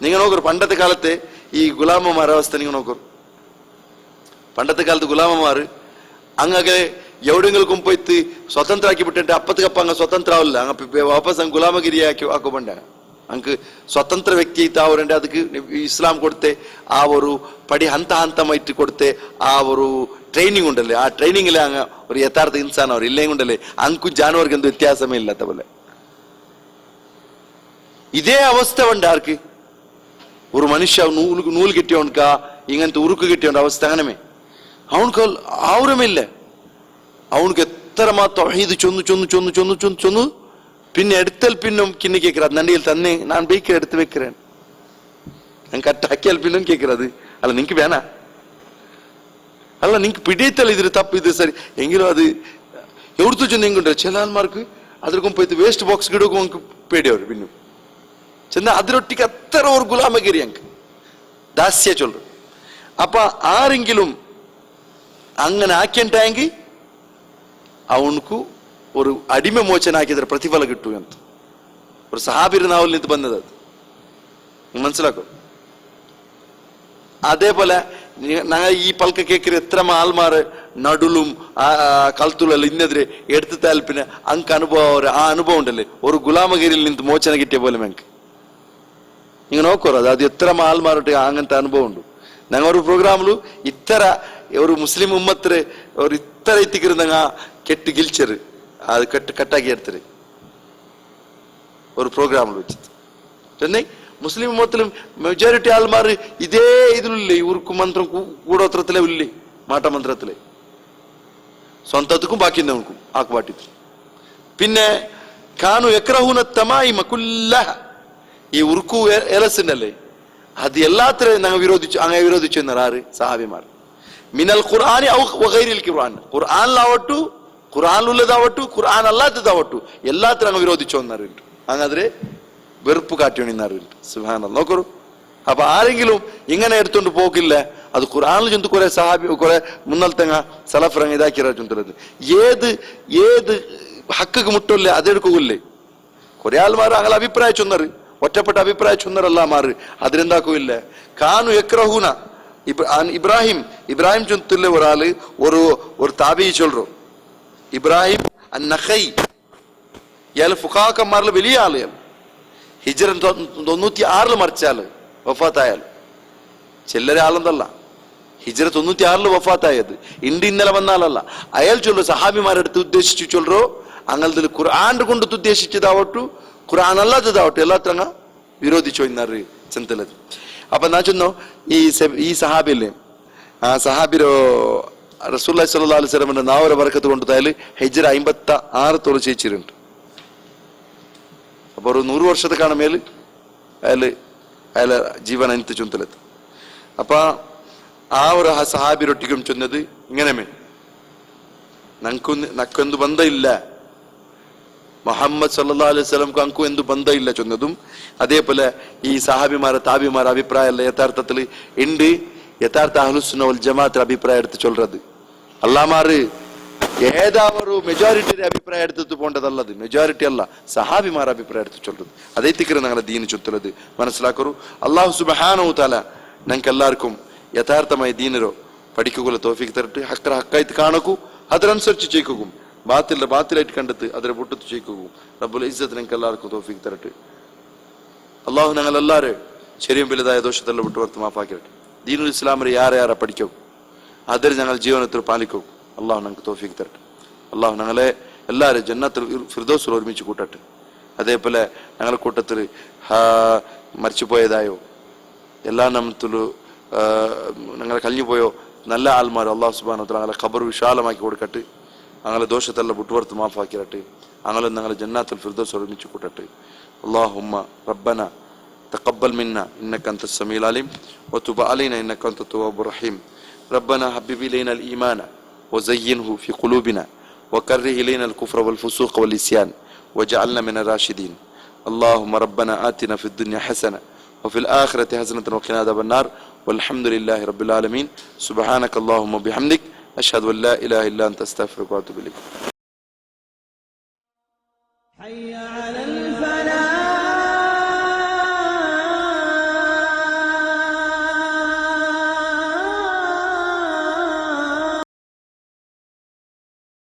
Speaker 1: നിങ്ങൾ നോക്കൂ, പണ്ടത്തെ കാലത്തെ ഈ ഗുലാമമാരുടെ അവസ്ഥ നിങ്ങൾ നോക്കൂ. പണ്ടത്തെ കാലത്ത് ഗുലാമമാർ അങ്ങെ എവിടെയെങ്കിലും പോയിട്ട് സ്വതന്ത്ര ആക്കി വിട്ടിട്ട് അപ്പത്തേക്കപ്പ അങ്ങ് സ്വതന്ത്ര ആവില്ല. അങ്ങ് വാപ്പസ് അങ്ങ് ഗുലാമഗിരി ആക്കുമ്പോണ്ട അങ്ങ് സ്വതന്ത്ര വ്യക്തി ആവരണ്ട. ಅದಕ್ಕೆ ഇസ്ലാം കൊടുത്തെ ആ ഒരു പടി ഹന്തമായിട്ട് കൊടുത്തെ ആ ഒരു ട്രെയിനിങ് ഉണ്ടല്ലേ, ആ ട്രെയിനിങ്ങിലെ അങ്ങ് ഒരു യഥാർത്ഥ ഇൻസാൻ അവർ ഇല്ലെങ്കിൽ ഉണ്ടല്ലേ അങ്കും ജാനുവർക്ക് എന്ത് വ്യത്യാസമേ ഇല്ലാത്ത പോലെ. ഇതേ അവസ്ഥ ഉണ്ട് ആർക്ക്? ഒരു മനുഷ്യ നൂല് കിട്ടിയോൺക ഇങ്ങനത്തെ ഉറുക്ക് കിട്ടിയോണ്ട് അവസ്ഥ അങ്ങനമേ അവനക്ക് ആവരമില്ല. അവനക്ക് എത്ര തൗഹീദ് ചൊന്നു പിന്നെ എടുത്താൽ പിന്നും കിണ്ണി കേൾക്കുന്നത് നണ്ടിയിൽ തന്നെ ഞാൻ ബൈക്ക് എടുത്ത് വെக்கிறேன், ഞാൻ കട്ടാക്കിയാൽ പിന്നും കേൾക്കുന്നത് അല്ല നിനക്ക് വേണ അല്ല നിനക്ക് പിടിയത്തല്ല ഇതിന് തപ്പ് ഇത് സരി എങ്കിലും അത് എവിടുത്തു ചെന്നെങ്കുണ്ട്. ചില ആൾമാർക്ക് അതിർക്കും പോയിട്ട് വേസ്റ്റ് ബോക്സ് കിടക്കും നമുക്ക് പേടിയവർ പിന്നും ചെന്ന അതിരൊട്ടിക്ക് അത്ര ഒരു ഗുലാമഗിരി ഞങ്ങൾക്ക് ദാസ്യ ചൊല്ലു. അപ്പൊ ആരെങ്കിലും അങ്ങനെ ആക്കിണ്ടായെങ്കിൽ അവനക്ക് ഒരു അടിമ മോചനാക്കിയതിന് പ്രതിഫല കിട്ടൂ ಅಂತ ഒരു സഹാബിയുടെ നാവിൽ നിന്ന് ಬಂದത് അത് മനസ്സിലാക്കും. അതേപോലെ ഞങ്ങൾ ഈ പൽക്ക കേൾക്കുന്ന എത്ര ആൾമാര് നടുലും കൽത്തുള്ള ഇന്നെതിരെ എടുത്താൽ പിന്നെ അങ്ക് അനുഭവം ആ അനുഭവം ഉണ്ടല്ലേ ഒരു ഗുലാമഗിരിയിൽ നിന്ന് മോചന കിട്ടിയ പോലെ ഞങ്ങൾക്ക് നിങ്ങൾ നോക്കോറ അത് എത്ര ആൾമാരുടെ അങ്ങനത്തെ അനുഭവം ഉണ്ട്. ഞങ്ങൾ ഒരു പ്രോഗ്രാമില് ഇത്തര ഒരു മുസ്ലിം ഉമ്മത്തില് ഒരു ഇത്തര എത്തിക്കിരുന്ന കെട്ട് ഗിൽച്ചറ് അത് കട്ടാക്കി എടുത്തത് ഒരു പ്രോഗ്രാമിൽ വെച്ചിട്ട് ചെന്നൈ മുസ്ലിം ഉമ്മത്തിലും മെജോറിറ്റി ആൾമാർ ഇതേ ഇതിലില്ലേ, ഈ ഉറുക്കു മന്ത്രം കൂടോത്രത്തിലെ ഇല്ലേ, മാട്ടമന്ത്രത്തിലെ സ്വന്തത്തിക്കും ബാക്കി നമുക്കും ആക്കുപാട്ടി. പിന്നെ കാനു യക്റഹൂന തമായിമ കുല്ലഹ, ഈ ഉറുക്കു എലസിനല്ലേ അത് എല്ലാത്തിനും അങ്ങനെ വിരോധിച്ചു എന്നാണ് ആര്? സഹാബിമാർ. മിനൽ ഖുർആനി ഔ വഗൈരിൽ ഖുർആൻ, ഖുർആനിലാവട്ടു, ഖുർആനിലുള്ളതാവട്ടു, ഖുർആൻ അല്ലാത്തതാവട്ടു എല്ലാത്തിനും അങ്ങ് വിരോധിച്ചു എന്നറിയിട്ടു. അങ്ങനെ വെറുപ്പ് കാട്ടിയോണിന്നറിയിട്ടു. സുബ്ഹാനല്ലാഹ്. നോക്കൂ, അപ്പൊ ആരെങ്കിലും ഇങ്ങനെ എടുത്തോണ്ട് പോകില്ല. അത് ഖുർആനിൽ ചൊന്തു കുറെ സഹാബി കുറെ മുന്നൽത്തങ്ങ സലഫറങ്ങ ഇതാക്കിയ ചൊന്തത് ഏത് ഹക്കക്ക് മുട്ടല്ലേ അതെടുക്കില്ലേ. കുറെ ആൾമാർ അങ്ങനെ അഭിപ്രായ ചൊന്നറ്, ഒറ്റപ്പെട്ട അഭിപ്രായ ചൊന്നറല്ല മാറ് അതിനെന്താക്കില്ല. കാനു യക്റഹൂന ഇബ്രാഹിം ചൊന്തുള്ള ഒരാള് ഒരു താബി ചൊല്ലോ, ഇബ്രാഹിം അന്നഖൈ, ഇയാൾ ഫുഖാക്കന്മാരിൽ വലിയ ആള്. ഹിജ്റ 96 മരിച്ചാല് വഫാത്തായാൽ ചില്ലര ആളെന്തല്ല. ഹിജ്റ 96 വഫാത്തായത് ഇന്നലെ വന്നാലല്ല. അയാൾ ചൊല്ലു സഹാബിമാരെടുത്ത് ഉദ്ദേശിച്ചു ചൊല്ലോ, അങ്ങനെ ഖുർആൻ കൊണ്ട് ഉദ്ദേശിച്ചതാവട്ടു ഖുർആൻ അല്ലാത്തതാവട്ടെ എല്ലാത്തിനും വിരോധിച്ചോ ഇന്നറി ചെന്തലത്. അപ്പൊ ഞാൻ ചൊന്നോ ഈ സഹാബില്ലേ, ആ സഹാബിരോ റസൂലുള്ളാഹി സ്വല്ലല്ലാഹു അലൈഹി വസല്ലമയുടെ നാവര ബർക്കത്ത് കൊണ്ട് തായാല് ഹിജ്റ 56 ചെയ്യിച്ചിട്ടുണ്ട്. അപ്പൊ ഒരു 100 വർഷത്തേക്കാണ് മേല് അയാള് ജീവൻ അനിത്ത് ചൊന്തലത്. അപ്പൊ ആ ഒരു സഹാബിരൊട്ടിക്കും ചൊന്നത് ഇങ്ങനെ നക്കെന്തു ബന്ധമില്ല, മുഹമ്മദ് സല്ലല്ലാഹു അലൈഹി വസല്ലംക്ക് അങ്കു എന്തു ബന്ധമില്ല ചൊന്നതും അതേപോലെ ഈ സഹാബിമാരെ താബിമാരെ അഭിപ്രായമല്ല യഥാർത്ഥത്തിൽ ഉണ്ട്. യഥാർത്ഥ അഹ്ലുസുന്ന വൽ ജമാഅത്തിന്റെ അഭിപ്രായം എടുത്ത് ചൊല്ലത് അല്ലാമാറ് ഏതാവൊരു മെജോറിറ്റിയുടെ അഭിപ്രായം എടുത്തിട്ട് പോണ്ടതല്ലത്, മെജോറിറ്റി അല്ല സഹാബിമാർ അഭിപ്രായം എടുത്ത് ചൊല്ലത്. അതേ തിക്കറ് ഞങ്ങളെ ദീന് ചൊത്തുള്ളത് മനസ്സിലാക്കൂ. അല്ലാഹു സുബ്ഹാനഹു തആല ഞങ്ങൾക്ക് എല്ലാവർക്കും യഥാർത്ഥമായി ദീനരോ പഠിക്കുക തൗഫീഖ് തരട്ടെ. ഹക്കറ ഹക്കായിട്ട് കാണക്കൂ, അതിനനുസരിച്ച് ചെയ്ക്കും. ബാത്തിലായിട്ട് കണ്ടെത്ത് അതിനെ പൊട്ടത്ത് ചെയ്ക്കും. റബ്ബുൽ ഇസ്സത്ത് ഞങ്ങൾക്ക് എല്ലാവർക്കും തൗഫീഖ് തരട്ടെ. അള്ളാഹു ഞങ്ങൾ എല്ലാവരും ചെറിയും വലുതായ ദോഷത്തെല്ലാം വിട്ടുവർത്ത് മാപ്പാക്കിരട്ടെ. ദീനുൽ ഇസ്ലാമിനെ യാറെ പഠിക്കും, അതിൽ ഞങ്ങൾ ജീവനത്തിൽ പാലിക്കും. അള്ളാഹു ഞങ്ങൾക്ക് തൗഫീഖ് തരട്ടെ. അള്ളാഹു ഞങ്ങളെ എല്ലാവരും ജന്നത്തുൽ ഫിർദൗസിൽ ഒരുമിച്ച് കൂട്ടട്ടെ. അതേപോലെ ഞങ്ങളുടെ കൂട്ടത്തിൽ മരിച്ചുപോയതായോ എല്ലാ നമ്മത്തിലും ഞങ്ങളെ കഴിഞ്ഞുപോയോ നല്ല ആൾമാരോ അള്ളാഹു സുബ്ഹാനഹു വ തആല ഞങ്ങളെ ഖബർ വിശാലമാക്കി കൊടുക്കട്ടെ. ഞങ്ങളെ ദോഷത്തെല്ലാം വിട്ടുവർത്ത് മാഫാക്കിരട്ടെ. ഞങ്ങളും ഞങ്ങളെ ജന്നാത്തുൽ ഫിർദൗസ് ഒരുമിച്ച് കൂട്ടട്ടെ. اللهم ربنا تقبل منا إنك أنت السميع العليم وتب علينا إنك أنت التواب الرحيم. ربنا حبب إلينا الإيمان وزينه في قلوبنا وكره إلينا الكفر والفسوق والعصيان واجعلنا من الراشدين. اللهم ربنا آتنا في الدنيا حسنة وفي الآخرة حسنة وقنا عذاب النار والحمد لله رب العالمين. سبحانك اللهم وبحمدك أشهد أن لا إله إلا أنت أستغفرك وأتوب إليك.
Speaker 2: حي على الفلاح.